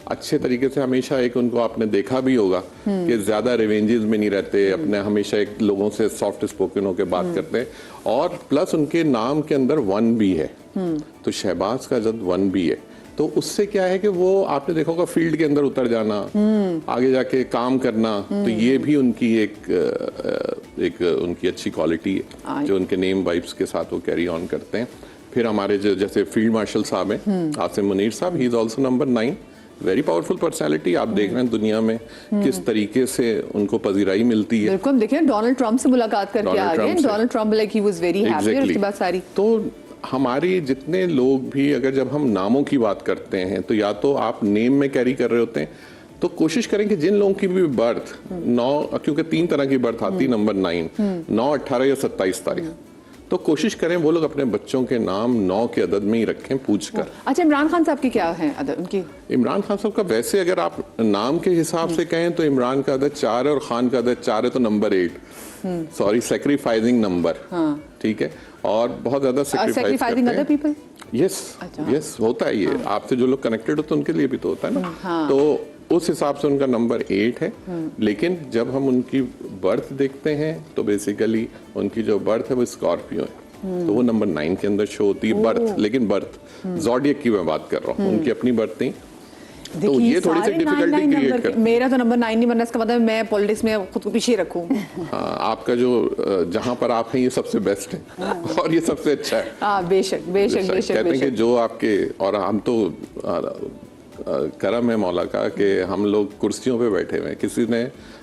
अच्छे तरीके से हमेशा एक उनको आपने देखा भी होगा कि ज्यादा रिवेंजेस में नहीं रहते, अपने हमेशा एक लोगों से सॉफ्ट स्पोकन होकर बात करते हैं, और प्लस उनके नाम के अंदर 1 भी है, तो शहबाज का जब 1 भी है तो उससे क्या है कि वो आपने देखा होगा फील्ड के अंदर उतर जाना, आगे जाके काम करना, तो ये भी उनकी एक उनकी अच्छी क्वालिटी है जो उनके नेम वाइब्स के साथ वो कैरी ऑन करते हैं। फिर हमारे जैसे फील्ड मार्शल साहब हैं, आसिम मुनीर साहब, he is also number 9। Very powerful personality. आप देख रहे हैं दुनिया में किस तरीके से उनको पजीराई मिलती है। बिल्कुल, देखिए डोनाल्ड ट्रंप से मुलाकात करके आ गए, Donald Trump like he was very happy, उसके बाद सारी। तो हमारी जितने लोग भी अगर जब हम नामों की बात करते हैं तो या तो आप नेम में कैरी कर रहे होते हैं, तो कोशिश करें कि जिन लोगों की भी बर्थ 9, क्योंकि 3 तरह की बर्थ आती है नंबर 9, 9, 18 या 27 तारीख, तो कोशिश करें वो लोग अपने बच्चों के नाम 9 के अदद में ही रखें पूछ कर। अच्छा, इमरान खान साहब की क्या है अदद उनकी? इमरान खान साहब का वैसे अगर आप नाम के हिसाब से कहें तो इमरान का अदद 4 है और खान का अदद 4 है, तो नंबर 8, सॉरी, सैक्रिफाइसिंग नंबर, ठीक है, और बहुत ज्यादा सैक्रिफाइसिंग अदर पीपल। यस होता है ये, आपसे जो लोग कनेक्टेड होते हैं उनके लिए भी तो होता है ना। तो उस हिसाब से उनका नंबर 8 है। लेकिन जब हम उनकी बर्थ देखते हैं तो बेसिकली उनकी जो बर्थ है वो स्कॉर्पियो है, तो वो नंबर 9 के अंदर शो होती है बर्थ। लेकिन बर्थ ज़ोडिएक की मैं बात कर रहा हूँ, उनकी अपनी बर्थ नहीं, तो ये थोड़ी सी डिफिकल्टी क्रिएट कर। मेरा तो नंबर 9 नहीं बनना, इसका मतलब मैं पॉलिटिक्स में खुद को पीछे रखूं। हाँ, आपका जो जहाँ पर आप हैं ये सबसे बेस्ट है और ये सबसे अच्छा है। बेशक बेशक बेशक कहते हैं कि जो आपके, और हम तो करम है मौला का कि हम लोग कुर्सियों पे बैठे हुए हैं। किसी ने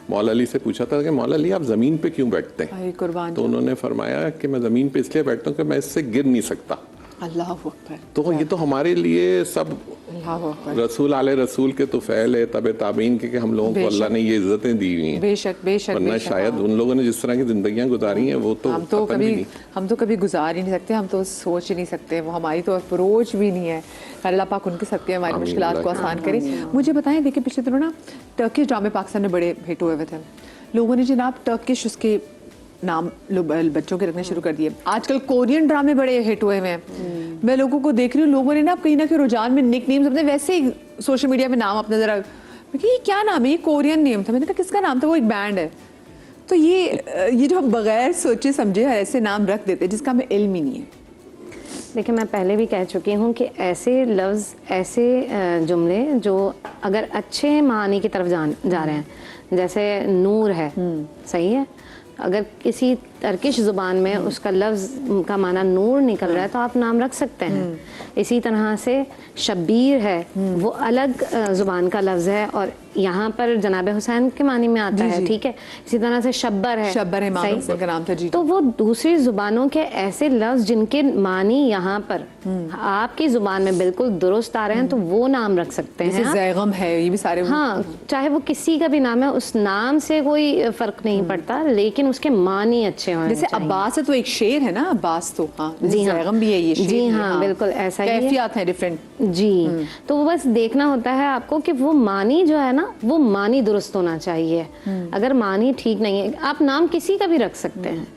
मौला अली से पूछा था कि मौला अली आप ज़मीन पे क्यों बैठते हैं, अरे कुर्बान तो उन्होंने फरमाया कि मैं ज़मीन पे इसलिए बैठता हूँ कि मैं इससे गिर नहीं सकता। अल्लाह अकबर। तो ये तो हमारे लिए सब अल्लाह अकबर। रसूल आले रसूल के तो फ़ैल है, तब ताबीन के कि हम लोगों को अल्लाह ने ये इज्जतें दी हुई हैं। बेशक बेशक वरना बेशक, शायद हाँ। उन लोगों ने जिस तरह की जिंदगियां गुजारी हैं वो तो पता भी नहीं। हम तो कभी गुजार ही नहीं सकते, हम तो सोच ही नहीं सकते, वो हमारी तो अप्रोच भी नहीं है। अल्लाह पाक उनके सदके हमारी आमीन, मुश्किलात को अल्लाह आसान करे। मुझे बताएं, देखिए पिछले दिनों ना टर्किश ड्रामे पाकिस्तान में बड़े हिट हुए थे। लोगों ने जनाब टर्किश उसके नाम बच्चों के रखने शुरू कर दिए। आजकल कोरियन ड्रामे बड़े हिट हुए हैं। मैं लोगों को देख रही हूँ, लोगों ने ना कहीं ना कहीं रुझान में निक नेम्स अपने वैसे ही सोशल मीडिया में नाम अपना जरा, ये क्या नाम है, ये कोरियन नेम था। मैंने कहा किसका नाम था, वो एक बैंड है। तो ये जो हम बगैर सोचे समझे ऐसे नाम रख देते हैं जिसका हमें इल्म ही नहीं है। देखिए मैं पहले भी कह चुकी हूँ कि ऐसे लफ्ज़, ऐसे जुमले जो अगर अच्छे मानी की तरफ जा रहे हैं, जैसे नूर है, सही है, अगर किसी टर्किश ज़ुबान में उसका लफ्ज़ का माना नूर निकल रहा है तो आप नाम रख सकते हैं। इसी तरह से शब्बीर है, वो अलग ज़ुबान का लफ्ज़ है और यहाँ पर जनाब हुसैन के मानी में आता है, ठीक है। इसी तरह से शब्बर है, शब्बर इमाम हुसैन का नाम था जी। तो वो दूसरी ज़ुबानों के ऐसे लफ्ज़ जिनके मानी यहाँ पर आपकी ज़ुबान में बिल्कुल दुरुस्त आ रहे हैं तो वो नाम रख सकते हैं। जैसे ज़ैगम है, ये भी सारे, हाँ, चाहे वो किसी का भी नाम है, उस नाम से कोई फ़र्क नहीं पड़ता, लेकिन उसके मानी अच्छे होने जैसे चाहिए। अब्बास है तो एक शेर है ना, अब्बास तो हाँ, जी हाँ, ज़ैगम भी है, ये शेर जी भी है, हाँ, बिल्कुल ऐसा ही है। कैफियत है डिफरेंट जी, तो वो बस देखना होता है आपको कि वो मानी जो है ना, वो मानी दुरुस्त होना चाहिए। अगर मानी ठीक नहीं है, आप नाम किसी का भी रख सकते हैं।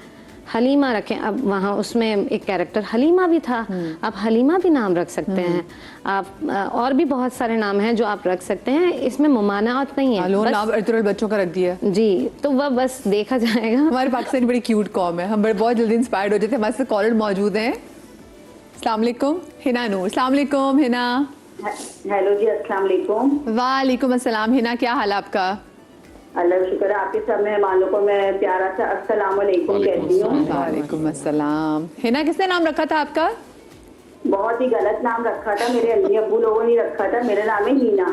हलीमा रखें, अब वहाँ उसमें एक कैरेक्टर हलीमा भी था, आप हलीमा भी नाम रख सकते हैं। आप और भी बहुत सारे नाम हैं जो आप रख सकते हैं, इसमें मुमानात नहीं है। लोग बस, नाम अर्तुगरुल बच्चों का रख दिया। जी, तो वह बस देखा जाएगा। हमारे पाकिस्तानी बड़ी क्यूट कॉम है, हम बड़े बहुत जल्दी इंस्पायर्ड हो जाते हैं। हमारे साथ कॉलर मौजूद हैं। अस्सलाम वालेकुम हिना नूर। अस्सलाम वालेकुम हिना। हेलो जी, अस्सलाम वालेकुम। वालेकुम अस्सलाम हिना, क्या हाल आपका? अल्लाह का शुक्र है, आपके सब मेहमानों को मैं प्यारा सा अस्सलाम वालेकुम कहती हूँ। वालेकुम अस्सलाम। हिना, किसने नाम रखा था आपका? बहुत ही गलत नाम रखा था, मेरे अम्मी अब्बू लोगों ने रखा था। मेरा नाम है हीना।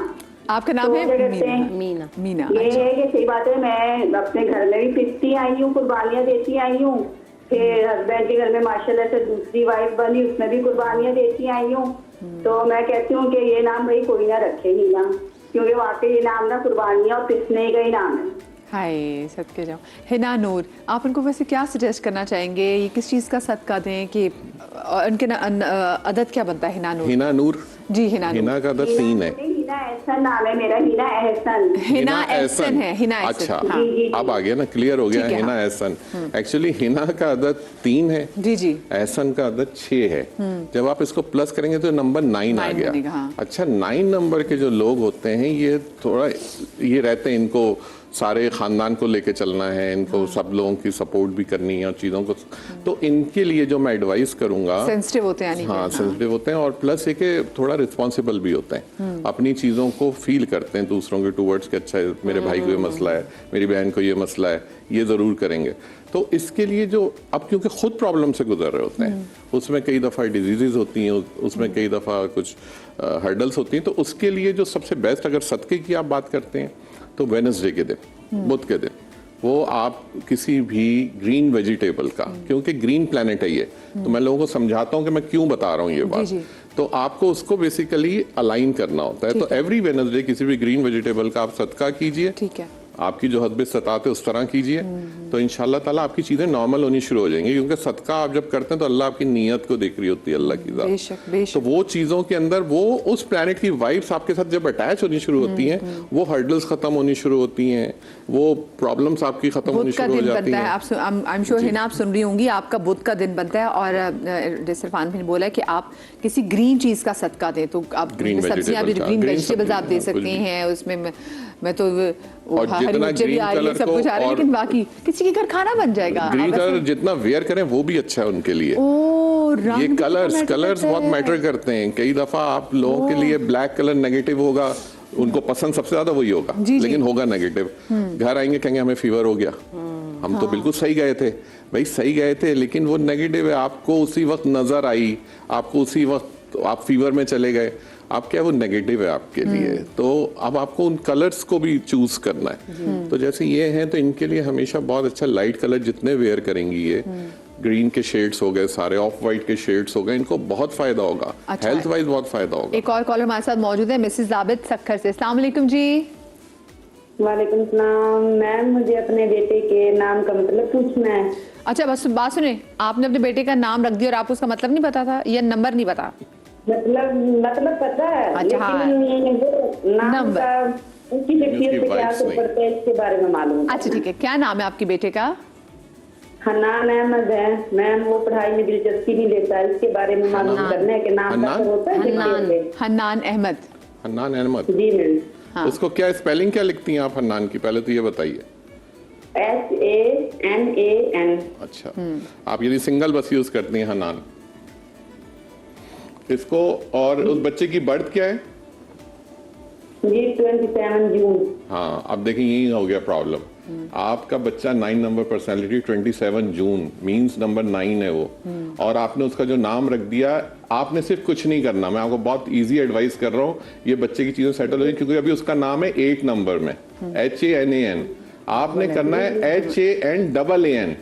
आपका नाम तो है क्या कहते हैं? मीना। मीना। ये अच्छा। है कि सही बात है, मैं अपने घर में भी पिसती आई हूँ, कुर्बानियाँ देती आई हूँ। फिर हस्बैंड के घर में माशाल्लाह से दूसरी वाइफ बनी, उसमें भी कुर्बानियाँ देती आई हूँ। तो मैं कहती हूँ कि ये नाम भाई कोई ना रखे हीना, क्योंकि वाकई ये नाम ना कुर्बानियाँ और पिसने का ही नाम है। हाय सदके जाओ। हिना नूर, आप उनको वैसे क्या सजेस्ट करना चाहेंगे, ये किस चीज़ का सदका दें कि उनके अदद क्या बनता है? हिना नूर। हिना नूर जी, हिना नूर। हिना का अदद 3 है। हिना एहसन नाम है मेरा, हिना एहसन। हिना एहसन है, हिना एहसन। अच्छा, हाँ। अब आ गया ना, क्लियर हो गया। ठीक है, हिना हाँ। एहसन, एक्चुअली हिना का अदद 3 है, जी जी। एहसन का अदद 6 है। जब आप इसको प्लस करेंगे तो नंबर 9 आ 9 गया। बनेगा, हाँ। अच्छा, 9 नंबर के जो लोग होते हैं ये थोड़ा ये रहते हैं, इनको सारे खानदान को लेके चलना है, इनको सब लोगों की सपोर्ट भी करनी है और चीज़ों को, तो इनके लिए जो मैं एडवाइस करूंगा, सेंसिटिव होते हैं यानी कि, हाँ सेंसिटिव होते हैं और प्लस ये कि थोड़ा रिस्पॉन्सिबल भी होते हैं, अपनी चीज़ों को फील करते हैं दूसरों के टूवर्ड्स के। अच्छा मेरे भाई को ये मसला है, मेरी बहन को ये मसला है, ये ज़रूर करेंगे। तो इसके लिए जो अब क्योंकि खुद प्रॉब्लम से गुजर रहे होते हैं, उसमें कई दफ़ा डिजीज़ होती हैं, उसमें कई दफ़ा कुछ हर्डल्स होती हैं, तो उसके लिए जो सबसे बेस्ट, अगर सदक़े की आप बात करते हैं तो वेडनेसडे के दिन, बुध के दिन, वो आप किसी भी ग्रीन वेजिटेबल का, क्योंकि ग्रीन प्लैनेट है ये, तो मैं लोगों को समझाता हूँ कि मैं क्यों बता रहा हूँ ये बात। जी। तो आपको उसको बेसिकली अलाइन करना होता है। तो एवरी वेडनेसडे किसी भी ग्रीन वेजिटेबल का आप सदका कीजिए। ठीक है। आपकी जो हद सतात है उस तरह कीजिए, तो इंशाल्लाह ताला आपकी चीज़ें नॉर्मल होनी शुरू हो जाएंगी, क्योंकि सदका आप जब करते हैं तो अल्लाह आपकी नीयत को देख रही होती है, अल्लाह की ज़ात। बेशक बेशक। तो वो चीज़ों के अंदर वो उस प्लैनेट की वाइब्स आपके साथ जब अटैच होनी शुरू होती हैं, वो हर्डल्स खत्म होनी शुरू होती हैं, वो प्रॉब्लम्स आपकी खत्म होनी बुध का शुरू हो दिन जाती बनता हैं। है, आप आई एम श्योर हिना आप सुन रही होंगी, आपका बुध का दिन बनता है। और जैसे इरफान भाई ने बोला है कि आप किसी ग्रीन चीज़ का सदका दें, तो आप Green सब्जियां भी, vegetable का, ग्रीन green वेजिटेबल्स आप दे सब्जी, सकते कुछ भी। हैं उसमें। मैं तो और हरी जितना मिर्चें भी green आ रही है, color सब को कुछ आ रहा है, और- लेकिन बाकी किसी के घर खाना बन जाएगा। ग्रीन आप कलर ऐसे- जितना वेयर करें वो भी अच्छा है उनके लिए। ओ, रंग ये भी कलर्स matter कलर्स करता बहुत है। मैटर करते हैं। कई दफा आप लोगों के लिए ब्लैक कलर नेगेटिव होगा, उनको पसंद सबसे ज्यादा वही होगा, जी, जी। लेकिन होगा नेगेटिव। घर आएंगे कहेंगे हमें फीवर हो गया, हम तो बिल्कुल सही गए थे। भाई सही गए थे, लेकिन वो नेगेटिव है, आपको उसी वक्त नजर आई, आपको उसी वक्त आप फीवर में चले गए। आप क्या वो नेगेटिव है आपके लिए, तो अब आपको उन कलर्स को भी चूज करना है। तो जैसे ये हैं तो इनके लिए हमेशा बहुत अच्छा लाइट कलर जितने वेयर करेंगी ये, ग्रीन के शेड्स हो गए, सारे ऑफ वाइट के शेड्स हो गए, इनको बहुत फायदा होगा, अच्छा। हेल्थ वाइज बहुत फायदा होगा। एक और कॉलर हमारे साथ मौजूद है, मिसेस जाबिद सक्खर से। अस्सलाम वालेकुम जी। वालेकुम सलाम मैम, मुझे अपने बेटे के नाम का मतलब पूछना है। अच्छा बस बात सुने, आपने अपने बेटे का नाम रख दिया और आपको उसका मतलब नहीं पता था या नंबर नहीं पता? मतलब पता है, अच्छा, हाँ। लेकिन वो नाम नंबर। का उसकी शख्सियत पे क्या असर पड़ता है इसके बारे में मालूम। अच्छा ठीक है, क्या नाम है आपके बेटे का? हन्नान अहमद है मैम, वो पढ़ाई में दिलचस्पी नहीं लेता है, इसके बारे में मालूम करना है कि नाम का असर होता है शख्सियत पे। हन्नान अहमद। हन्नान अहमद, जी मैम। हाँ। उसको क्या स्पेलिंग क्या लिखती हैं आप हन्नान की, पहले तो ये बताइए। HANAN। अच्छा, आप यदि सिंगल बस यूज करती हैं हन्नान इसको, और उस बच्चे की बर्थ क्या है? जी 27 जून। हाँ, अब देखिए यही हो गया प्रॉब्लम। आपका बच्चा 9 नंबर पर्सनालिटी, 27 जून मींस नंबर 9 है वो, और आपने उसका जो नाम रख दिया। आपने सिर्फ कुछ नहीं करना, मैं आपको बहुत इजी एडवाइस कर रहा हूँ, ये बच्चे की चीजें सेटल हो जाएगी, क्योंकि अभी उसका नाम है 8 नंबर में, HANAN। आपने करना है HANAAN।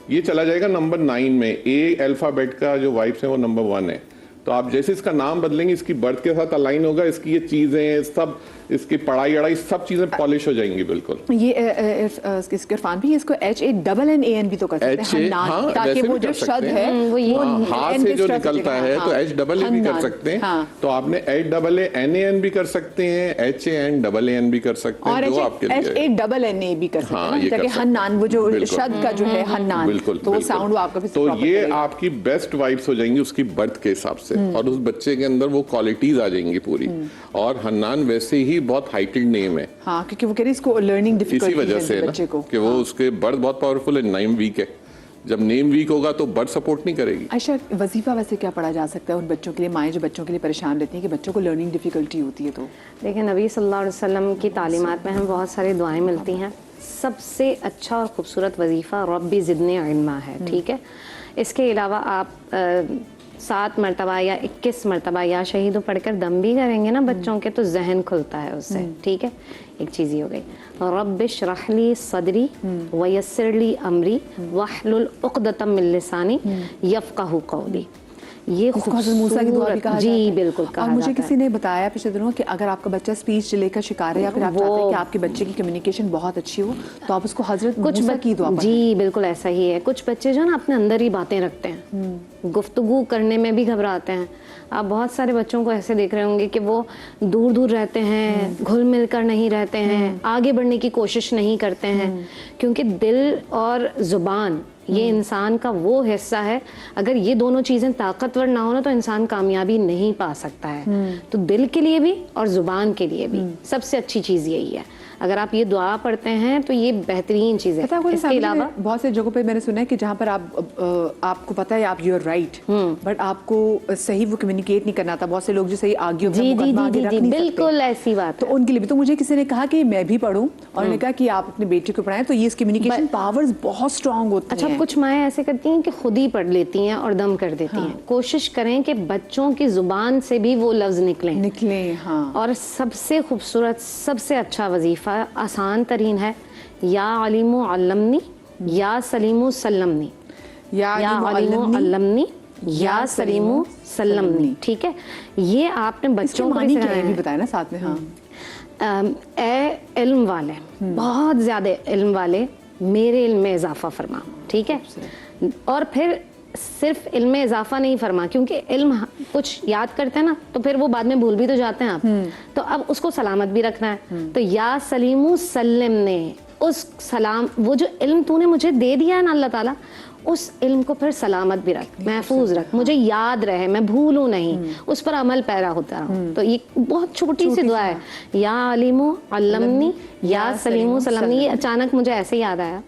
ये चला जाएगा नंबर 9 में। ए अल्फाबेट का जो वाइब्स है वो नंबर 1 है। तो आप जैसे इसका नाम बदलेंगे, इसकी बर्थ के साथ अलाइन होगा, इसकी ये चीजें सब, इसकी पढ़ाई अड़ाई सब चीजें पॉलिश हो जाएंगी बिल्कुल। ये इसके इरफान भी इसको HANAN भी तो कर सकते हैं, हन्नान, ताकि वो जो शब्द है वो हाथ से जो निकलता है तो HAA भी कर सकते हैं। तो आपने HAANAN भी कर सकते हैं, HANAAN भी कर सकते हैं, जो आपके लिए HANAN भी कर सकते हैं, ताकि हन्नान वो जो शब्द का जो है हन्नान, बिल्कुल, तो वो साउंड वो आपका तो ये आपकी बेस्ट वाइब्स हो जाएंगी उसकी बर्थ के हिसाब से, और उस बच्चे के अंदर वो क्वालिटीज आ जाएंगी पूरी। और हन्नान वैसे ही बहुत हाइटेड नेम है, हाँ, क्योंकि वो कह रही इसको लर्निंग इसी डिफिकल्टी वजह से है ना बच्चे को कि वो उसके बर्थ बहुत पावरफुल है, नेम वीक है। जब नेम वीक होगा तो बर्थ सपोर्ट नहीं करेगी। अच्छा, वजीफा वैसे क्या पढ़ा जा सकता है उन बच्चों के लिए, माएँ जो बच्चों के लिए परेशान रहती हैं कि बच्चों को लर्निंग डिफिकल्टी होती है? तो देखिए, नबी सल्लल्लाहु अलैहि वसल्लम की तालीमात में हमें बहुत सारी दुआएं मिलती हैं। सबसे अच्छा और खूबसूरत वजीफ़ा रब्बी ज़िदनी इल्मा है, ठीक है। इसके अलावा आप 7 मरतबा या 21 मरतबा या शहीदों पढ़कर दम भी करेंगे ना बच्चों के, तो जहन खुलता है उससे, ठीक है। एक चीज़ ये हो गई, रब्बिश्रह ली सदरी वयस्सिर ली अमरी वहलुल उक़दतम मिन लिसानी यफ़क़हू क़ौली। ये हज़रत मूसा की दुआ भी कहा जी जाता है। बिल्कुल कहा और मुझे जाता किसी ने बताया पिछले दिनों कि अगर आपका बच्चा स्पीच डिले का शिकार है या फिर आप चाहते हैं कि आपके बच्चे की कम्युनिकेशन बहुत अच्छी हो, तो आप उसको हज़रत मूसा की दुआ पढ़ें। जी बिल्कुल ऐसा ही है। कुछ बच्चे जो है ना अपने अंदर ही बातें रखते हैं, गुफ्तगू करने में भी घबराते हैं। आप बहुत सारे बच्चों को ऐसे देख रहे होंगे कि वो दूर दूर रहते हैं, घुल मिल कर नहीं रहते हैं, आगे बढ़ने की कोशिश नहीं करते हैं, क्योंकि दिल और ज़ुबान ये इंसान का वो हिस्सा है, अगर ये दोनों चीज़ें ताकतवर ना हो ना तो इंसान कामयाबी नहीं पा सकता है। तो दिल के लिए भी और ज़ुबान के लिए भी सबसे अच्छी चीज़ यही है। अगर आप ये दुआ पढ़ते हैं तो ये बेहतरीन चीज़ है। इसके अलावा बहुत से जगहों पे मैंने सुना है कि जहाँ पर आपको पता है आप यू आर राइट, बट आपको सही वो कम्युनिकेट नहीं करना था। बहुत से लोग जो सही आगे जी जी जी जी बिल्कुल ऐसी बात तो है। उनके लिए भी तो मुझे किसी ने कहा कि मैं भी पढ़ूं, और उन्होंने कहा कि आप अपने बेटे को पढ़ाएं तो ये कम्युनिकेशन पावर्स बहुत स्ट्रांग होती हैं। अच्छा, कुछ माएँ ऐसे करती हैं कि खुद ही पढ़ लेती हैं और दम कर देती हैं। कोशिश करें कि बच्चों की जुबान से भी वो लफ्ज निकले। हाँ। और सबसे खूबसूरत, सबसे अच्छा वजीफा आसान तरीन है, या अलीमु अल्लमनी या सलीमु सल्लमनी, या अलीमु अल्लमनी या सलीमु सल्लमनी, ठीक है। ये आपने बच्चों को भी बताया ना साथ में। हाँ, ए इल्म वाले, बहुत ज्यादा इल्म वाले, मेरे इल्म में इजाफा फरमा, ठीक है। और फिर सिर्फ इल्म में इजाफा नहीं फरमा, क्योंकि इल्म कुछ याद करते हैं ना तो फिर वो बाद में भूल भी तो जाते हैं आप, तो अब उसको सलामत भी रखना है। तो या सलीमु सल्लम ने, उस सलाम, वो जो इल्म तूने मुझे दे दिया है ना अल्लाह ताला, उस इल्म को फिर सलामत भी रख, महफूज रख, मुझे याद रहे, मैं भूलूं नहीं, उस पर अमल पैरा होता रहूं। तो ये बहुत छोटी सी दुआ है, या अलीमु अल्लमनी या सलीमु सल्लमनी। ये अचानक मुझे ऐसे याद आया,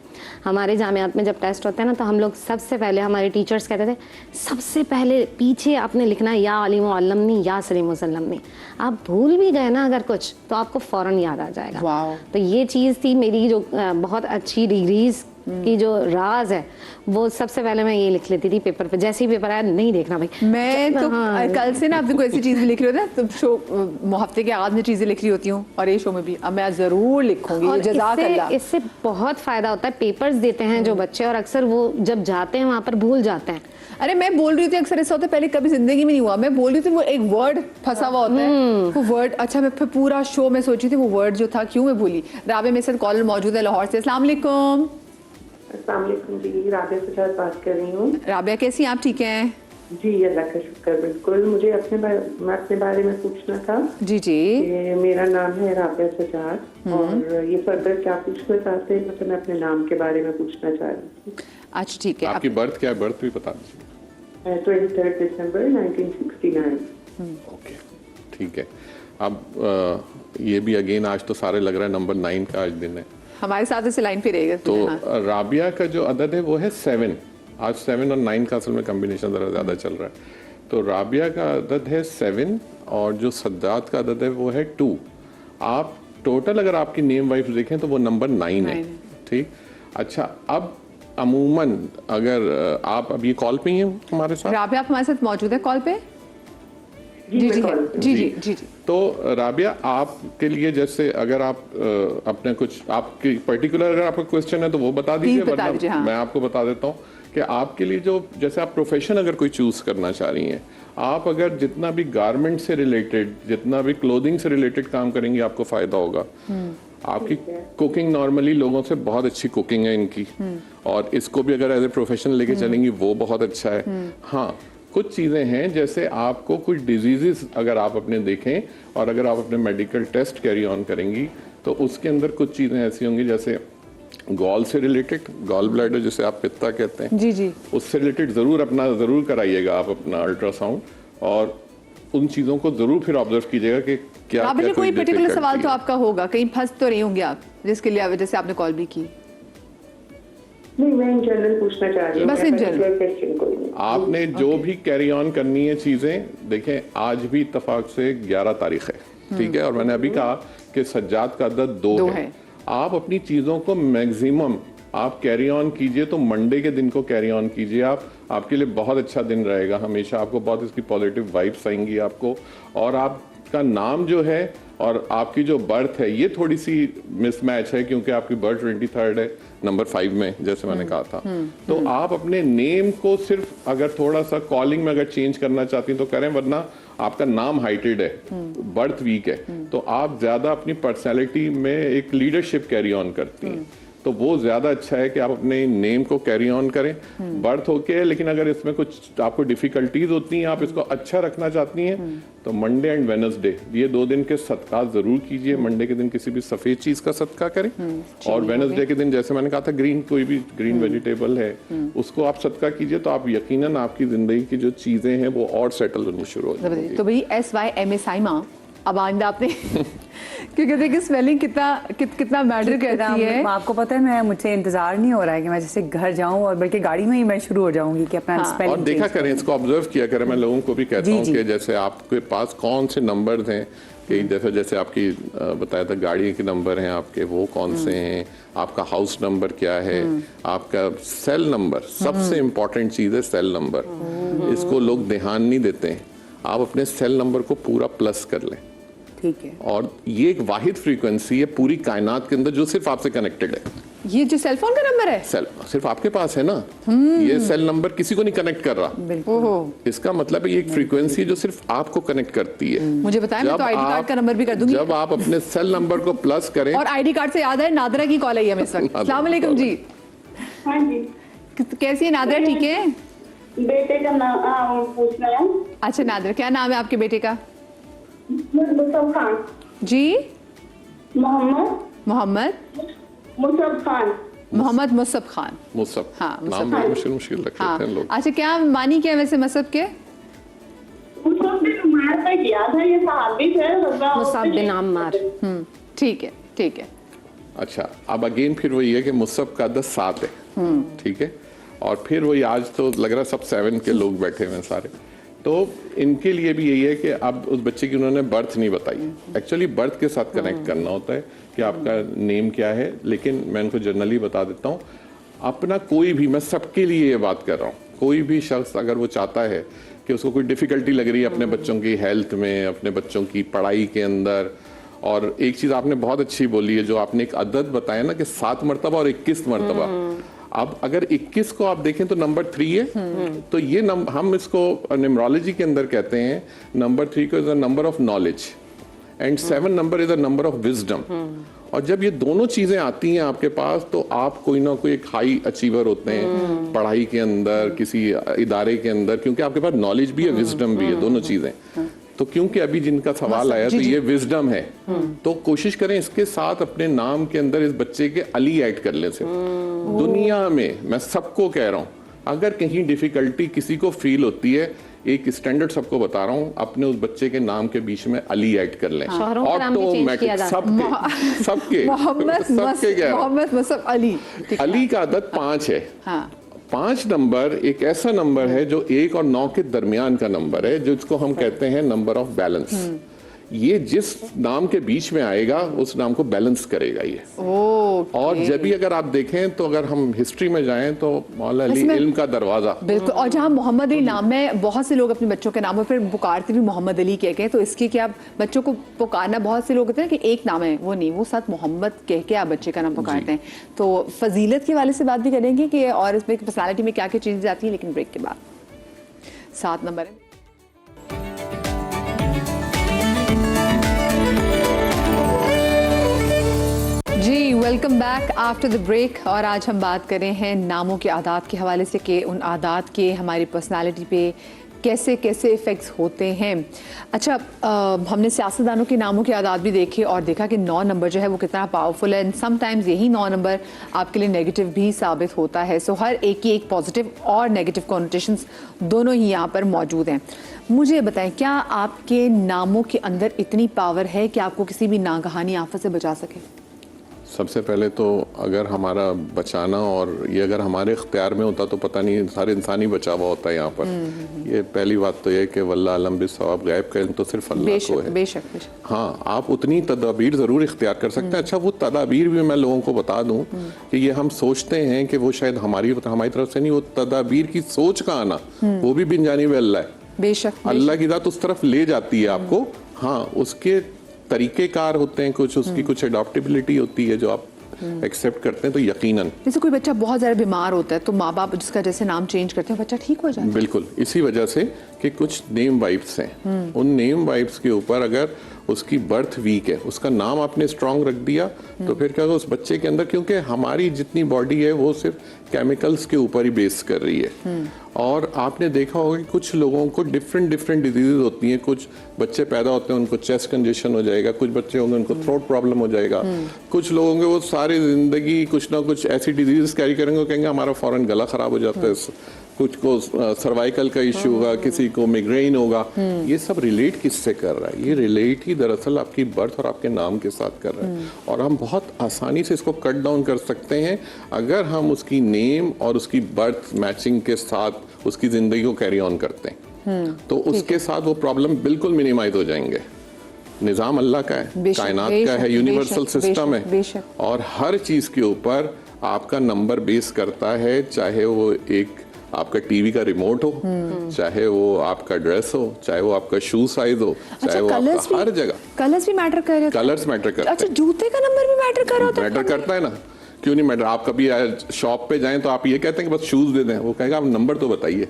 हमारे जामियात में जब टेस्ट होते हैं ना तो हम लोग सबसे पहले, हमारे टीचर्स कहते थे सबसे पहले पीछे आपने लिखना है या अलीमु अल्लमनी या सलीमु सल्लमनी। आप भूल भी गए ना अगर कुछ तो आपको फौरन याद आ जाएगा। तो ये चीज़ थी मेरी जो बहुत अच्छी डिग्रीज की जो राज है वो सबसे पहले मैं ये लिख लेती थी पेपर पे, जैसे ही पेपर आया नहीं देखना भाई। मैं तो हाँ। कल से ना अपनी कोई ऐसी चीज भी लिख रही होती है, तो शो हफ्ते के आध में चीजें लिख रही होती हूँ, और ये शो में भी अब मैं जरूर लिखूंगी। और जज़ाकल्लाह। इससे बहुत फायदा होता है। पेपर्स देते हैं जो बच्चे, और अक्सर वो जब जाते हैं वहां पर भूल जाते हैं। अरे मैं बोल रही थी, अक्सर ऐसा होता है, पहले कभी जिंदगी में नहीं हुआ, मैं बोल रही थी वो एक वर्ड फंसा हुआ होता है, वो वर्ड, अच्छा मैं फिर पूरा शो में सोची थी वो वर्ड जो था क्यों मैं भूली। राबे मेरे साथ कॉलर मौजूद है लाहौर से। अस्सलाम वालेकुम। अस्सलाम वालेकुम जी, राबिया सजाद बात कर रही हूँ। राबिया कैसी हैं आप? ठीक हैं? जी अल्लाह का शुक्र, बिल्कुल। मुझे मैं अपने बारे में पूछना था जी जी। कि मेरा नाम है राबिया सजाद, और ये फर्दर क्या पूछना चाहते हैं, मतलब मैं अपने नाम के बारे में पूछना चाह रही थी। अच्छा ठीक है। आपकी बर्थ क्या है? बर्थ भी बता दीजिए। 23 दिसंबर 1969। ओके, ठीक है। अब ये भी अगेन आज तो सारे लग रहा है नंबर 9 का आज दिन है, हमारे साथ इस लाइन पे रहेगा तो हाँ। राबिया का जो अदद है वो है 7। आज 7 और 9 का असल में कम्बिनेशन ज़रा ज़्यादा चल रहा है। तो राबिया का अदद है 7 और जो सज्जाद का अदद है वो है 2। आप टोटल अगर आपकी नेम वाइज देखें तो वो नंबर 9 है। ठीक, अच्छा अब अमूमन अगर आप अभी कॉल पे ही हैं हमारे साथ? राबिया आप हमारे साथ मौजूद है कॉल पे? जी जी मैं कॉल पे जी जी जी जी। तो राबिया आपके लिए जैसे अगर आप अपने कुछ आपकी पर्टिकुलर अगर आपका क्वेश्चन है तो वो बता दीजिए, बता वरना दीजिए, हाँ। मैं आपको बता देता हूँ कि आपके लिए जो जैसे आप प्रोफेशन अगर कोई चूज करना चाह रही हैं, आप अगर जितना भी गारमेंट से रिलेटेड, जितना भी क्लोथिंग से रिलेटेड काम करेंगे आपको फायदा होगा। आपकी कुकिंग नॉर्मली लोगों से बहुत अच्छी कुकिंग है इनकी, और इसको भी अगर एज ए प्रोफेशन लेके चलेंगी वो बहुत अच्छा है। हाँ, कुछ चीज़ें हैं जैसे आपको कुछ डिजीजेस अगर आप अपने देखें और अगर आप अपने मेडिकल टेस्ट कैरी ऑन करेंगी तो उसके अंदर कुछ चीज़ें ऐसी होंगी जैसे गॉल से रिलेटेड, गॉल ब्लैडर जिसे आप पित्ता कहते हैं, जी जी। उससे रिलेटेड ज़रूर कराइएगा आप अपना अल्ट्रासाउंड, और उन चीज़ों को ज़रूर फिर ऑब्जर्व कीजिएगा कि क्या राबिया क्या जी कोई पर्टिकुलर difficulty सवाल तो है। आपका होगा, कहीं फंस तो रही होंगी आप, जिसके लिए जैसे आपने कॉल भी की। नहीं, मैं इन जनरल पूछना चाह रही हूँ, बस in general। क्वेश्चन कोई नहीं। आपने जो भी कैरी ऑन करनी है चीजें, देखें आज भी इत्तेफाक से 11 तारीख है, ठीक है, और मैंने अभी कहा कि सज्जाद का अदद 2 है। आप अपनी चीजों को मैक्सिमम आप कैरी ऑन कीजिए तो मंडे के दिन को कैरी ऑन कीजिए। आपके लिए बहुत अच्छा दिन रहेगा, हमेशा आपको बहुत इसकी पॉजिटिव वाइब्स आएंगी आपको। और आपका नाम जो है और आपकी जो बर्थ है ये थोड़ी सी मिसमैच है, क्योंकि आपकी बर्थ 23 है नंबर 5 में, जैसे मैंने कहा था। तो आप अपने नेम को सिर्फ अगर थोड़ा सा कॉलिंग में अगर चेंज करना चाहती हैं तो करें, वरना आपका नाम हाइटेड है, बर्थ वीक है, तो आप ज्यादा अपनी पर्सनैलिटी में एक लीडरशिप कैरी ऑन करती हैं, तो वो ज्यादा अच्छा है कि आप अपने नेम को कैरी ऑन करें। बर्थ ओके है, लेकिन अगर इसमें कुछ आपको डिफिकल्टीज होती हैं, आप इसको अच्छा रखना चाहती हैं, तो मंडे एंड वेडनेसडे ये 2 दिन के सदका जरूर कीजिए। मंडे के दिन किसी भी सफेद चीज का सदका करें, और वेडनेसडे के दिन जैसे मैंने कहा था ग्रीन, कोई भी ग्रीन वेजिटेबल है उसको आप सदका कीजिए, तो आप यकीनन आपकी जिंदगी की जो चीजें हैं वो और सेटल होनी शुरू हो जाएंगी। तो भाई SYMA साइमा, अब आइंदा आपने क्योंकि देखिए स्पेलिंग कितना मैटर करती है। आपको पता है, मुझसे इंतजार नहीं हो रहा है कि मैं जैसे घर जाऊं, और बल्कि गाड़ी में ही मैं शुरू हो जाऊंगी कि अपना स्पेलिंग और देखा करें, इसको ऑब्जर्व किया करें। मैं लोगों को भी कहता हूँ कि जैसे आपके पास कौन से नंबर्स हैं, कि जैसे आपकी बताया था गाड़ी के नंबर हैं आपके, वो कौन से हैं, आपका हाउस नंबर क्या है, आपका सेल नंबर, सबसे इम्पोर्टेंट चीज़ है सेल नंबर। इसको लोग ध्यान नहीं देते हैं। आप अपने सेल नंबर को पूरा प्लस कर लें, ठीक है। और ये एक वाहिद फ्रीक्वेंसी है पूरी कायनात के अंदर जो सिर्फ आपसे कनेक्टेड है। ये जो सेल फोन का नंबर है सेल सिर्फ आपके पास है ना, ये सेल नंबर किसी को नहीं कनेक्ट कर रहा। ओहो, इसका मतलब है ये एक फ्रीक्वेंसी जो सिर्फ आपको कनेक्ट करती है। मुझे बताएं, मैं तो आईडी कार्ड का नंबर भी कर दूंगी। जब आप अपने सेल नंबर को प्लस करें, और आईडी कार्ड से याद है नादरा की कॉल आई है इस वक्त। अस्सलाम वालेकुम जी, हाँ जी, कैसी है नादरा? ठीक है। बेटे का नाम पूछना है। अच्छा नादरा, क्या नाम है आपके बेटे का? मुसब खान। जी, मोहम्मद मुसब खान। मोहम्मद मुसब खान। मुसब, हाँ, मुसब नाम खान। बड़े मुश्किल रख हाँ, लेते हैं लोग। अच्छा क्या मानी क्या वैसे मसब के? मुसब ने उमर पे किया था, ये सहाबी थे। मुसब बिन अम्मार। ठीक है ठीक है। अच्छा, अब अगेन फिर वही है कि मुसब का 7 है, ठीक है, और फिर वही आज तो लग रहा है सब 7 के लोग बैठे हुए हैं सारे। तो इनके लिए भी यही है कि अब उस बच्चे की उन्होंने बर्थ नहीं बताई, एक्चुअली बर्थ के साथ कनेक्ट करना होता है कि आपका नेम क्या है, लेकिन मैं इनको जनरली बता देता हूँ। अपना कोई भी, मैं सबके लिए ये बात कर रहा हूँ, कोई भी शख्स अगर वो चाहता है कि उसको कोई डिफिकल्टी लग रही है अपने बच्चों की हेल्थ में, अपने बच्चों की पढ़ाई के अंदर, और एक चीज़ आपने बहुत अच्छी बोली है, जो आपने एक अदद बताया ना कि 7 मरतबा और 21 मरतबा। अब अगर 21 को आप देखें तो नंबर 3 है, तो ये हम इसको न्यूमरोलॉजी के अंदर कहते हैं, नंबर 3 को is a number of knowledge and 7 number is a number of wisdom. और जब ये दोनों चीजें आती हैं आपके पास, तो आप कोई ना कोई एक हाई अचीवर होते हैं पढ़ाई के अंदर, किसी इदारे के अंदर, क्योंकि आपके पास नॉलेज भी है, विजडम भी है, दोनों चीजें। तो क्योंकि अभी जिनका सवाल आया, तो ये विजडम है, तो कोशिश करें इसके साथ अपने नाम के अंदर इस बच्चे के अली ऐड कर लें। सिर्फ दुनिया में मैं सबको कह रहा हूँ, अगर कहीं डिफिकल्टी किसी को फील होती है, एक स्टैंडर्ड सबको बता रहा हूँ, अपने उस बच्चे के नाम के बीच में अली ऐड कर लें। ऑटोमेटिक सबके मोहम्मद मसअब अली। अली का आदत 5 है। हाँ। 5 नंबर एक ऐसा नंबर है जो 1 और 9 के दरमियान का नंबर है, जिसको हम कहते हैं नंबर ऑफ बैलेंस। ये जिस नाम के बीच में आएगा उस नाम को बैलेंस करेगा ये। और जब भी अगर आप देखें, तो अगर हम हिस्ट्री में जाएं तो मौला अली इल्म का दरवाजा। बिल्कुल। और जहाँ मोहम्मद अली नाम में बहुत से लोग अपने बच्चों के नामों पर पुकारते भी मोहम्मद अली कह के, तो इसके क्या बच्चों को पुकारना, बहुत से लोग होते हैं कि एक नाम है, वो नहीं, वो साथ मोहम्मद कह के आप बच्चे का नाम पुकारते हैं। तो फजीलत के वाले से बात भी करेंगे कि और इसमें पर्सनालिटी में क्या क्या चीजें आती हैं, लेकिन ब्रेक के बाद। 7 नंबर है। जी welcome back after the break. और आज हम बात कर रहे हैं नामों के आदात के हवाले से कि उन आदात के हमारी पर्सनालिटी पे कैसे कैसे इफ़ेक्ट्स होते हैं। अच्छा, हमने सियासतदानों के नामों के आदात भी देखे और देखा कि 9 नंबर जो है वो कितना पावरफुल है, एंड समटाइम्स यही 9 नंबर आपके लिए नेगेटिव भी साबित होता है। सो हर एक की एक पॉजिटिव और नेगेटिव कॉनोटेशंस दोनों ही यहाँ पर मौजूद हैं। मुझे बताएं, क्या आपके नामों के अंदर इतनी पावर है कि आपको किसी भी नागहानी आफत से बचा सके? सबसे पहले तो अगर हमारा बचाना, और ये अगर हमारे इख्तियार में होता तो पता नहीं सारे इंसान ही बचा हुआ होता है यहाँ पर। ये पहली बात तो ये कि वल्लाह अलम बिस्सवाब, गायब का इल्म तो सिर्फ अल्लाह को है। बेशक बेशक। हाँ, आप उतनी तदाबीर ज़रूर इख्तियार कर सकते हैं। अच्छा, वो तदाबीर भी मैं लोगों को बता दूं कि ये हम सोचते हैं कि वो शायद हमारी तरफ से नहीं, वो तदाबीर की सोच का आना वो भी बिन जानिब अल्लाह है। बेशक। अल्लाह की ज़ात उस तरफ ले जाती है आपको। हाँ, उसके तरीक़ेकार होते हैं कुछ, उसकी कुछ एडॉप्टेबिलिटी होती है जो आप एक्सेप्ट करते हैं, तो यकीनन। जैसे कोई बच्चा बहुत ज़्यादा बीमार होता है तो माँ बाप जिसका जैसे नाम चेंज करते हैं, बच्चा ठीक हो जाता है। बिल्कुल, इसी वजह से कि कुछ नेम वाइब्स हैं, उन नेम वाइब्स के ऊपर अगर उसकी बर्थ वीक है, उसका नाम आपने स्ट्रांग रख दिया, तो फिर क्या होगा उस बच्चे के अंदर, क्योंकि हमारी जितनी बॉडी है वो सिर्फ केमिकल्स के ऊपर ही बेस कर रही है। और आपने देखा होगा कि कुछ लोगों को डिफरेंट डिजीज होती हैं। कुछ बच्चे पैदा होते हैं उनको चेस्ट कंजेशन हो जाएगा, कुछ बच्चे होंगे उनको थ्रोट प्रॉब्लम हो जाएगा, कुछ लोगों के वो सारी जिंदगी कुछ ना कुछ ऐसी डिजीज कैरी करेंगे, कहेंगे हमारा फौरन गला खराब हो जाता है, कुछ को सर्वाइकल का इश्यू होगा, किसी को मिग्रेन होगा। ये सब रिलेट किससे कर रहा है? ये रिलेट ही दरअसल आपकी बर्थ और आपके नाम के साथ कर रहा है। और हम बहुत आसानी से इसको कट डाउन कर सकते हैं अगर हम उसकी नेम और उसकी बर्थ मैचिंग के साथ उसकी जिंदगी को कैरी ऑन करते हैं, तो उसके साथ वो प्रॉब्लम बिल्कुल मिनिमाइज हो जाएंगे। निज़ाम अल्लाह का है, कायनात का है, यूनिवर्सल सिस्टम है, और हर चीज के ऊपर आपका नंबर बेस करता है, चाहे वो एक आपका टीवी का रिमोट हो, चाहे वो आपका ड्रेस हो, चाहे वो आपका शू साइज हो, चाहे वो आपका हर जगह कलर्स भी मैटर कर रहे हैं। कलर्स मैटर करते हैं। अच्छा, जूते का नंबर भी मैटर कर रहा है? मैटर करता है ना, क्यों नहीं मैटर। आप कभी शॉप पे जाएं तो आप ये कहते हैं कि बस शूज दे दें, वो कहेगा आप नंबर तो बताइए।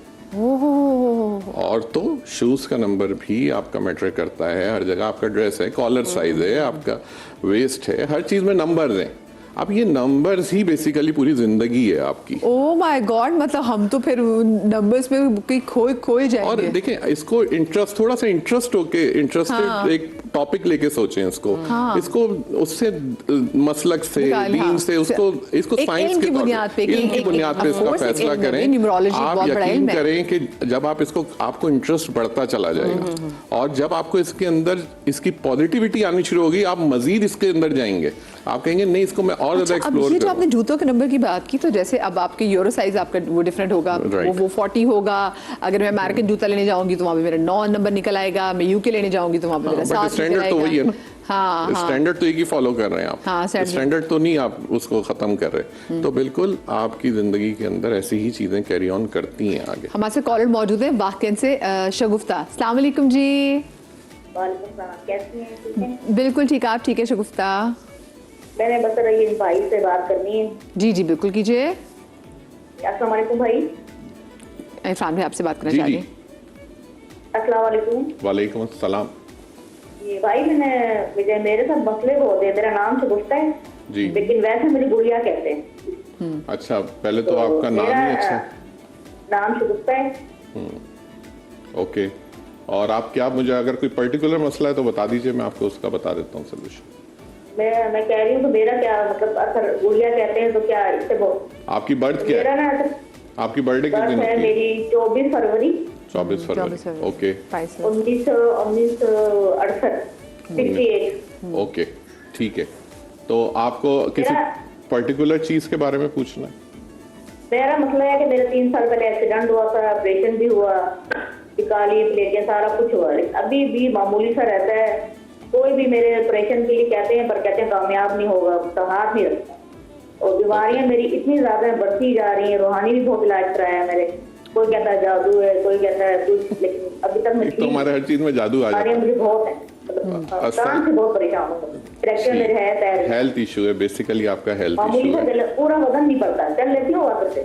और तो शूज का नंबर भी आपका मैटर करता है हर जगह। आपका ड्रेस है, कॉलर साइज है, आपका वेस्ट है, हर चीज में नंबर्स हैं। अब ये नंबर्स ही बेसिकली पूरी जिंदगी है आपकी। ओह माय गॉड, मतलब हम तो फिर नंबर्स में खोए जाएंगे। और देखें, इसको इंटरेस्ट, थोड़ा सा इंटरेस्ट होके इंटरेस्टेड एक टॉपिक लेके सोचें इसको। इसको उससे मसलक से, दीन से, इसको साइंस के बुनियाद पे इसका फैसला करें। आप यकीन करें कि जब आप आपको इंटरेस्ट बढ़ता चला जाएगा, और जब आपको इसके अंदर इसकी पॉजिटिविटी आनी शुरू होगी, आप मजीद इसके अंदर जाएंगे। आप कहेंगे नहीं, इसको मैं और ज्यादा एक्सप्लोर करूं। आपने जूतों के नंबर की बात की, तो जैसे अब आपके यूरो साइज आपका वो डिफरेंट होगा, वो 40 होगा। अगर मैं अमेरिकन जूता लेने जाऊंगी तो वहां पे मेरा 9 नंबर निकल आएगा, मैं यूके लेने जाऊंगी तो वहां पे मेरा 7 निकल आएगा। हाँ, स्टैंडर्ड तो एक ही फॉलो कर रहे हैं आप। हाँ, स्टैंडर्ड तो नहीं आप उसको खत्म कर रहे। तो बिल्कुल आपकी जिंदगी के अंदर ऐसी ही चीजें कैरी ऑन करती हैं आगे। हमारे साथ कॉलर मौजूद है वाकई से शगुफ्ता। अस्सलाम वालेकुम जी। वालेकुम सलाम, कैसी हैं? ठीक हैं? बिल्कुल ठीक, आप ठीक है शगुफ्ता? मैंने बस रही भाई से बात करनी है। जी जी बिल्कुल कीजिए। अस्सलाम वालेकुम भाई। इरफान भाई आपसे बात करना जी चाह रही जी, हैं। अस्सलाम वालेकुम। वालेकुम अस्सलाम। ये भाई मुझे मेरे साथ मसले बहुत है। मेरा नाम शगुफ्ता है जी। लेकिन वैसे मुझे गुड़िया कहते हैं। अच्छा, पहले तो आपका नाम ही अच्छा। नाम शगुफ्ता है। ओके, और आप क्या, मुझे अगर कोई पर्टिकुलर मसला है तो बता दीजिए, मैं आपको उसका बता देता हूँ सोल्यूशन। मैं कह रही हूँ तो मेरा क्या मतलब, अगर गुड़िया कहते हैं तो क्या इससे आपकी बर्थ क्या मेरा है? ना आपकी बर्थडे किस बर्थ दिन है होती है? मेरी 24 फरवरी 24 फरवरी। ओके 1968। 68। ओके, ठीक है। तो आपको किसी मेरा- पर्टिकुलर चीज के बारे में पूछना है? मेरा मसला है कि मेरा 3 साल पहले एक्सीडेंट हुआ था, ऑपरेशन भी हुआ, निकाली प्लेटें सारा कुछ हुआ, लेकिन अभी भी मामूली सा रहता है। कोई भी मेरे ऑपरेशन के लिए कहते हैं पर कहते हैं कामयाब नहीं होगा, तो हाथ नहीं रखता। और बीमारियां मेरी इतनी ज्यादा बढ़ती जा रही हैं। रूहानी भी बहुत इलाज कराया मैंने, कोई कहता है जादू है, कोई कहता है कुछ, लेकिन अभी तक मैं एक तो हमारे हर चीज में जादू आ जाता बीमारियां है। मुझे बहुत है, मतलब काम से बहुत परेशान हूँ। फ्रैक्चर मेरे है पैर, हेल्थ इशू है, बेसिकली आपका हेल्थ मामूली इशू सा है। पूरा बदन नहीं पड़ता, चल लेती हूँ वापस से।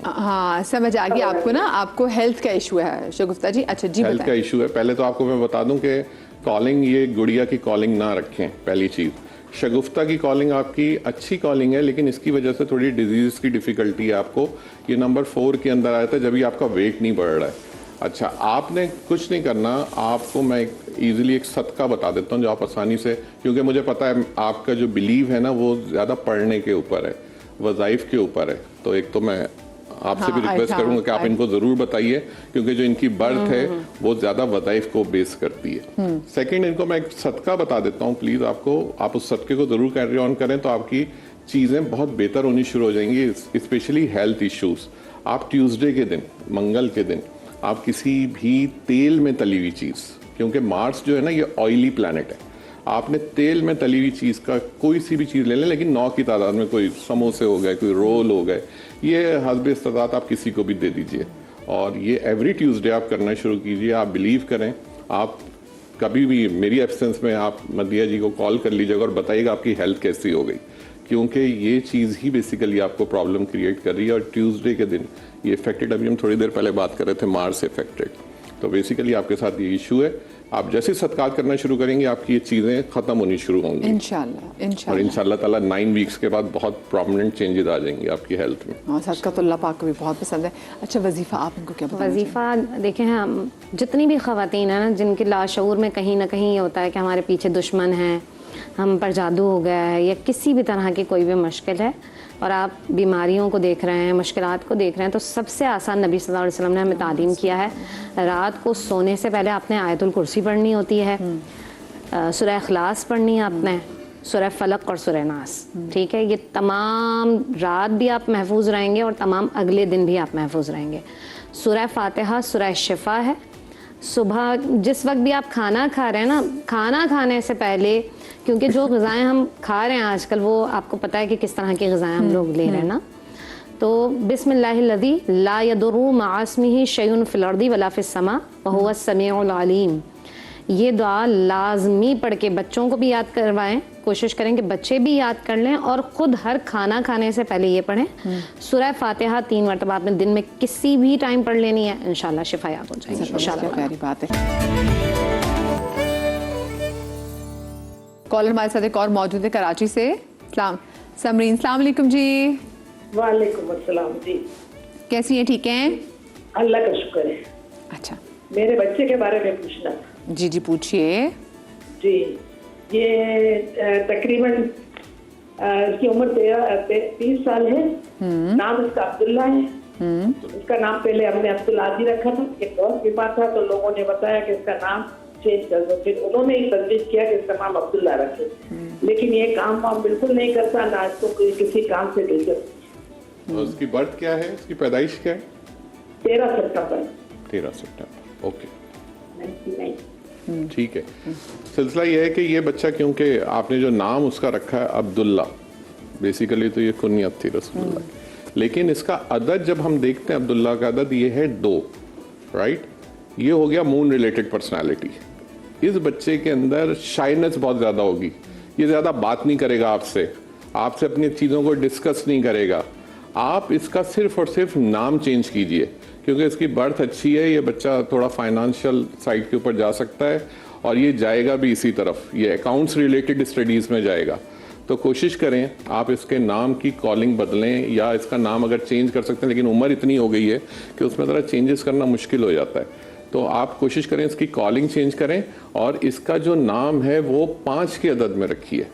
हाँ समझ आ गई आपको ना, आपको हेल्थ का इशू है शगुफ्ता जी। अच्छा जी हेल्थ का बताएं। इशू है। पहले तो आपको मैं बता दूं कि कॉलिंग, ये गुड़िया की कॉलिंग ना रखें, पहली चीज। शगुफ्ता की कॉलिंग आपकी अच्छी कॉलिंग है, लेकिन इसकी वजह से थोड़ी डिजीज की डिफिकल्टी है आपको। ये नंबर 4 के अंदर आया था, जब भी आपका वेट नहीं बढ़ रहा है। अच्छा, आपने कुछ नहीं करना, आपको मैं इजीली एक सदका बता देता हूँ जो आप आसानी से, क्योंकि मुझे पता है आपका जो बिलीव है ना वो ज़्यादा पढ़ने के ऊपर है, वज़ाइफ के ऊपर है। तो एक तो मैं आपसे भी रिक्वेस्ट करूंगा कि आप इनको ज़रूर बताइए, क्योंकि जो इनकी बर्थ है वो ज़्यादा वज़ाइफ को बेस करती है। सेकंड, इनको मैं एक सदका बता देता हूँ, प्लीज़ आपको, आप उस सदके को ज़रूर कैरी ऑन करें तो आपकी चीज़ें बहुत बेहतर होनी शुरू हो जाएंगी, स्पेशली हेल्थ इश्यूज़। आप ट्यूसडे के दिन, मंगल के दिन, आप किसी भी तेल में तली हुई चीज़, क्योंकि मार्स जो है ना ये ऑयली प्लैनेट है, आपने तेल में तली हुई चीज़ का कोई सी भी चीज़ ले लें, लेकिन 9 की तादाद में, कोई समोसे हो गए, कोई रोल हो गए, ये हस्ब इस्तात आप किसी को भी दे दीजिए। और ये एवरी ट्यूसडे आप करना शुरू कीजिए। आप बिलीव करें, आप कभी भी मेरी एब्सेंस में आप मदिया जी को कॉल कर लीजिएगा और बताइएगा आपकी हेल्थ कैसी हो गई, क्योंकि ये चीज़ ही बेसिकली आपको प्रॉब्लम क्रिएट कर रही है। और ट्यूसडे के दिन ये इफेक्टेड, अभी हम थोड़ी देर पहले बात कर रहे थे मार्स इफेक्टेड, तो बेसिकली आपके साथ ये इशू है। आप जैसे सदकात करना शुरू करेंगे आपकी ये चीज़ें ख़त्म होनी शुरू होंगी इंशाल्लाह और इंशाल्लाह। इंशाल्लाह ताला 9 वीक्स के बाद बहुत प्रोमिनेंट चेंजेस आ जाएंगी आपकी हेल्थ में। हाँ सदका तो अल्लाह पाक को भी बहुत पसंद है। अच्छा वजीफा आप इनको क्या बताना वजीफ़ा देखें, हम जितनी भी ख़वातीन हैं ना जिनके लाशऊर में कहीं ना कहीं ये होता है कि हमारे पीछे दुश्मन हैं, हम पर जादू हो गया है, या किसी भी तरह की कोई भी मुश्किल है और आप बीमारियों को देख रहे हैं, मुश्किलात को देख रहे हैं, तो सबसे आसान नबी सल्लल्लाहु अलैहि वसल्लम ने हमें तालीम किया है, रात को सोने से पहले आपने आयतुल कुर्सी पढ़नी होती है, सूरह इखलास पढ़नी है आपने, सूरह फलक और सूरह नास। ठीक है, ये तमाम रात भी आप महफूज रहेंगे और तमाम अगले दिन भी आप महफूज रहेंगे। सूरह फातिहा, सूरह शिफा है। सुबह जिस वक्त भी आप खाना खा रहे हैं ना, खाना खाने से पहले, क्योंकि जो ग़िज़ाएँ हम खा रहे हैं आजकल वो आपको पता है कि किस तरह की ग़िज़ाएँ हम लोग ले रहे हैं ना, तो बिस्मिल्लाहिल्लज़ी ला यदुर्रु मअ इस्मिही शैउन फिल अर्दि वला फिस समा व हुवा समीउल अलीम, ये दुआ लाजमी पढ़ के बच्चों को भी याद करवाएं, कोशिश करें कि बच्चे भी याद कर लें और ख़ुद हर खाना खाने से पहले ये पढ़ें। सूरह फातिहा 3 मरतबा आपने दिन में किसी भी टाइम पढ़ लेनी है, इंशाल्लाह शिफायाब हो जाएगी चाहिए। इंशाल्लाह। प्यारी बात है। कॉलर हमारे साथ एक और मौजूद है कराची से, समरीन। अस्सलाम वालेकुम जी। वालेकुम अस्सलाम जी। कैसी हैं, ठीक हैं? अल्लाह का शुक्र है। अच्छा मेरे बच्चे के बारे में पूछना था। जी जी पूछिए। जी, ये तकरीबन इसकी उम्र 30 साल है। नाम इसका अब्दुल्ला है। इसका नाम पहले हमने अब्दुल आदी रखा था, एक बहुत बीमार था तो लोगों ने बताया कि इसका नाम चेंज कर दो, फिर उन्होंने ही तजवीज किया कि इसका नाम अब्दुल्ला रखे। लेकिन ये काम वाम बिल्कुल नहीं करता, ना इसको किसी काम से दिलचस्पी। और उसकी बर्थ क्या है, उसकी पैदाइश क्या है? 13 सितंबर 13 सितंबर। ओके, 99। ठीक है। सिलसिला ये है कि ये बच्चा, क्योंकि आपने जो नाम उसका रखा है अब्दुल्ला, बेसिकली तो ये कुनियत थी रसूलुल्लाह, लेकिन इसका अदद जब हम देखते हैं अब्दुल्ला का अदद ये है 2, राइट। ये हो गया मून रिलेटेड पर्सनालिटी। इस बच्चे के अंदर शाइनेस बहुत ज़्यादा होगी, ये ज़्यादा बात नहीं करेगा आपसे अपनी चीज़ों को डिस्कस नहीं करेगा। आप इसका सिर्फ और सिर्फ नाम चेंज कीजिए, क्योंकि इसकी बर्थ अच्छी है, ये बच्चा थोड़ा फाइनेंशियल साइड के ऊपर जा सकता है और ये जाएगा भी इसी तरफ, ये अकाउंट्स रिलेटेड स्टडीज़ में जाएगा। तो कोशिश करें आप इसके नाम की कॉलिंग बदलें, या इसका नाम अगर चेंज कर सकते हैं, लेकिन उम्र इतनी हो गई है कि उसमें ज़रा चेंजेस करना मुश्किल हो जाता है। तो आप कोशिश करें इसकी कॉलिंग चेंज करें, और इसका जो नाम है वो 5 के अदद में रखिए,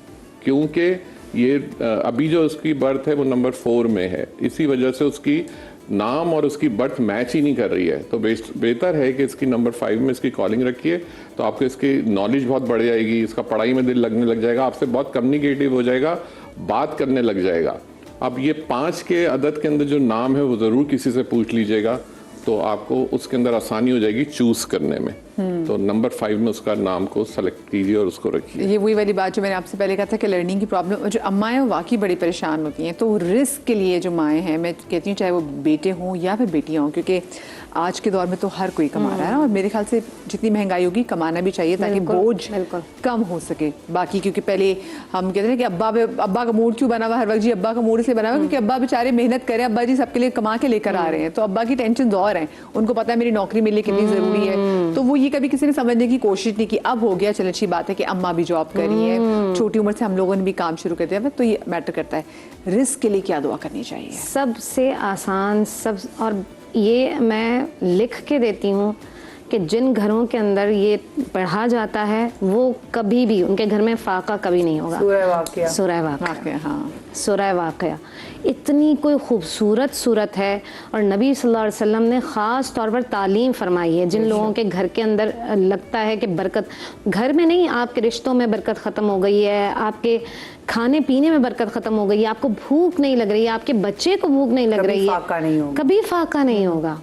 क्योंकि ये अभी जो उसकी बर्थ है वो नंबर 4 में है, इसी वजह से उसकी नाम और उसकी बर्थ मैच ही नहीं कर रही है। तो बेहतर है कि इसकी नंबर 5 में इसकी कॉलिंग रखिए, तो आपको इसकी नॉलेज बहुत बढ़ जाएगी, इसका पढ़ाई में दिल लगने लग जाएगा, आपसे बहुत कम्युनिकेटिव हो जाएगा, बात करने लग जाएगा। अब ये 5 के अदद के अंदर जो नाम है वो ज़रूर किसी से पूछ लीजिएगा, तो आपको उसके अंदर आसानी हो जाएगी चूज करने में। तो नंबर 5 में उसका नाम को सेलेक्ट कीजिए और उसको रखिए। ये वही वाली बात जो मैंने आपसे पहले कहा था कि लर्निंग की प्रॉब्लम, जो अम्माएं हैं वाकई बड़ी परेशान होती हैं। तो रिस्क के लिए जो माएँ हैं, मैं कहती हूँ चाहे वो बेटे हों या फिर बेटियाँ हों, क्योंकि आज के दौर में तो हर कोई कमा रहा है ना, और मेरे ख्याल से जितनी महंगाई होगी कमाना भी चाहिए ताकि बोझ कम हो सके बाकी। क्योंकि पहले हम कहते हैं कि अब्बा का मूड क्यों बना हुआ हर वक्त जी, अब्बा का मूड इसलिए बना हुआ क्योंकि अब्बा बेचारे मेहनत करें, अब्बा जी सबके लिए कमा के लेकर आ रहे हैं, तो अब्बा की टेंशन और है, उनको पता है मेरी नौकरी मिलनी कितनी जरूरी है। तो वो ये कभी किसी ने समझने की कोशिश नहीं की। अब हो गया, चलो अच्छी बात है कि अम्मा भी जॉब कर रही है, छोटी उम्र से हम लोगों ने भी काम शुरू कर दिया, तो ये मैटर करता है। रिस्क के लिए क्या दुआ करनी चाहिए? सबसे आसान और ये मैं लिख के देती हूँ कि जिन घरों के अंदर ये पढ़ा जाता है वो कभी भी उनके घर में फाका कभी नहीं होगा। सूरह वाक़िया, सूरह वाक़िया इतनी कोई खूबसूरत सूरत है, और नबी सल्लल्लाहु अलैहि वसल्लम ने ख़ास तौर पर तालीम फरमाई है। जिन लोगों के घर के अंदर लगता है कि बरकत घर में नहीं, आपके रिश्तों में बरकत ख़त्म हो गई है, आपके खाने पीने में बरकत ख़त्म हो गई है, आपको भूख नहीं लग रही है, आपके बच्चे को भूख नहीं लग रही है, कभी फाका नहीं होगा।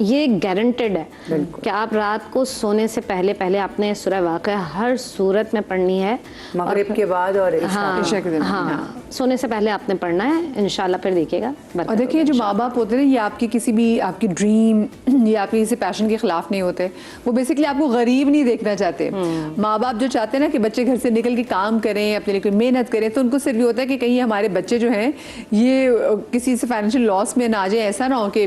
ये गारंटेड है कि आप रात को सोने से पहले पहले आपने सूरह वाक़िया हर सूरत में पढ़नी है, मगरिब के बाद और इशा के दिन। हाँ, सोने से पहले आपने पढ़ना है, इंशाल्लाह फिर देखिएगा। और देखिए जो माँ बाप होते हैं ये आपकी किसी भी आपकी ड्रीम या आपके किसी पैशन के खिलाफ नहीं होते, वो बेसिकली आपको गरीब नहीं देखना चाहते। माँ बाप जो चाहते हैं ना कि बच्चे घर से निकल के काम करें, अपने लिए कोई मेहनत करें, तो उनको सिर्फ ये होता है कि कहीं हमारे बच्चे जो हैं ये किसी से फाइनेंशियल लॉस में ना आ जाए, ऐसा ना हो कि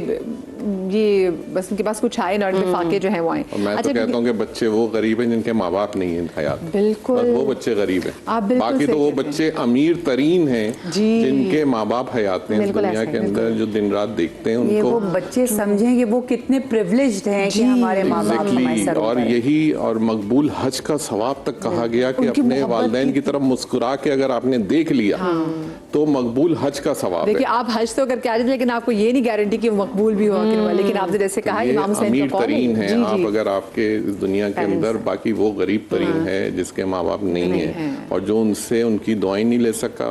ये बस उनके पास कुछ आए ना, उनके फाके जो हैं वो आए। मैं तो कहता हूँ कि बच्चे वो गरीब हैं जिनके माँ बाप नहीं हैं हयात, बिल्कुल वो बच्चे गरीब हैं। बाकी तो वो बच्चे अमीर तरीन हैं जिनके माँ बाप हयात हैं इस दुनिया के अंदर, जो दिन रात देखते हैं उनको। वो बच्चे समझें कि वो कितने प्रिविलेज्ड हैं कि हमारे माँ बाप हमारे सर और यही और मकबूल हज का सवाब तक कहा गया कि अपने वालिदैन की तरफ मुस्कुरा के अगर आपने देख लिया तो मकबूल हज का सवाब है। देखिए आप हज तो करके आ जाते, लेकिन आपको ये नहीं गारंटी कि मकबूल भी हो, लेकिन आपने जैसे कहा इमाम हुसैन अमीर तरीन है आप, अगर आपके इस दुनिया के अंदर, बाकी वो गरीब तरीन है जिसके माँ बाप नहीं है और जो उनसे उनकी दुआएं नहीं ले सका,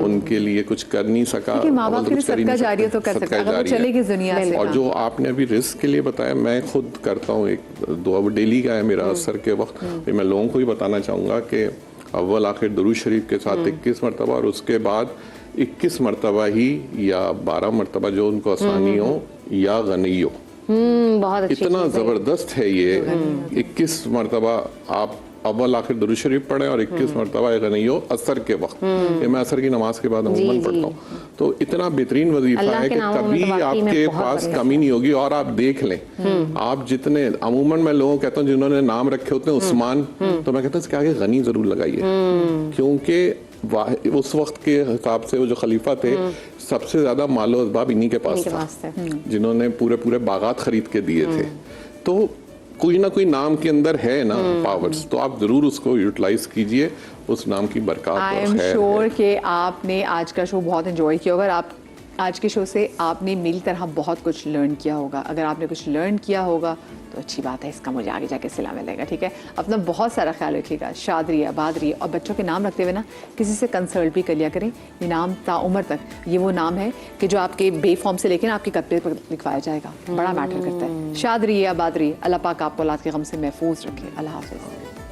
उनके लिए कुछ कर नहीं सका, माँ बाप के सदका जारिया तो कर सकता है अगर वो चलेगी दुनिया से। और जो आपने अभी रिस्क के लिए बताया, मैं खुद करता हूँ एक दुआ, वो डेली का है मेरा असर के वक्त। मैं लोगों को ही बताना चाहूँगा कि अव्वल आखिर दुरूद शरीफ के साथ 21 मरतबा, और उसके बाद 21 मरतबा ही या 12 मरतबा जो उनको आसानी हो, या गनी हो। बहुत इतना ज़बरदस्त है ये। 21 मरतबा आप अव्वल आखिर दुरूद शरीफ पढ़ें और 21 मरतबा गनी हो असर के वक्त। ये मैं असर की नमाज के बाद अमूमन पढ़ता हूँ। तो इतना बेहतरीन वजीफा है कि कभी आपके पास कमी नहीं होगी। और आप देख लें, आप जितने अमूमन मैं लोगों को कहता हूँ जिन्होंने नाम रखे होते हैं उस्मान, तो मैं कहता हूँ इसके आगे गनी जरूर लगाइए, क्योंकि उस वक्त के हिसाब से वो जो खलीफा थे सबसे ज्यादा मालो असबाब इन्हीं के पास था, जिन्होंने पूरे पूरे बागात खरीद के दिए थे। तो कोई ना कोई नाम के अंदर है ना पावर्स, तो आप जरूर उसको यूटिलाइज कीजिए, उस नाम की बरकत। आई एम श्योर कि आपने आज का शो बहुत एंजॉय किया होगा। आप आज के शो से आपने मेरी तरह बहुत कुछ लर्न किया होगा। अगर आपने कुछ लर्न किया होगा तो अच्छी बात है, इसका मुझे आगे जाके सिला मिलेगा। ठीक है, अपना बहुत सारा ख्याल रखिएगा। शाद रहिए, आबाद रहिए, और बच्चों के नाम रखते हुए ना किसी से कंसल्ट भी कर लिया करें। ये नाम ताउम्र तक ये वो नाम है कि जो आपके बे फॉर्म से लेकर आपके कपड़े पर लिखवाया जाएगा, बड़ा मैटर करता है। शाद रहिए, आबाद रहिए, अल्लाह पाक आपको औलाद के गम से महफूज रखे। अल्लाह हाफिज़।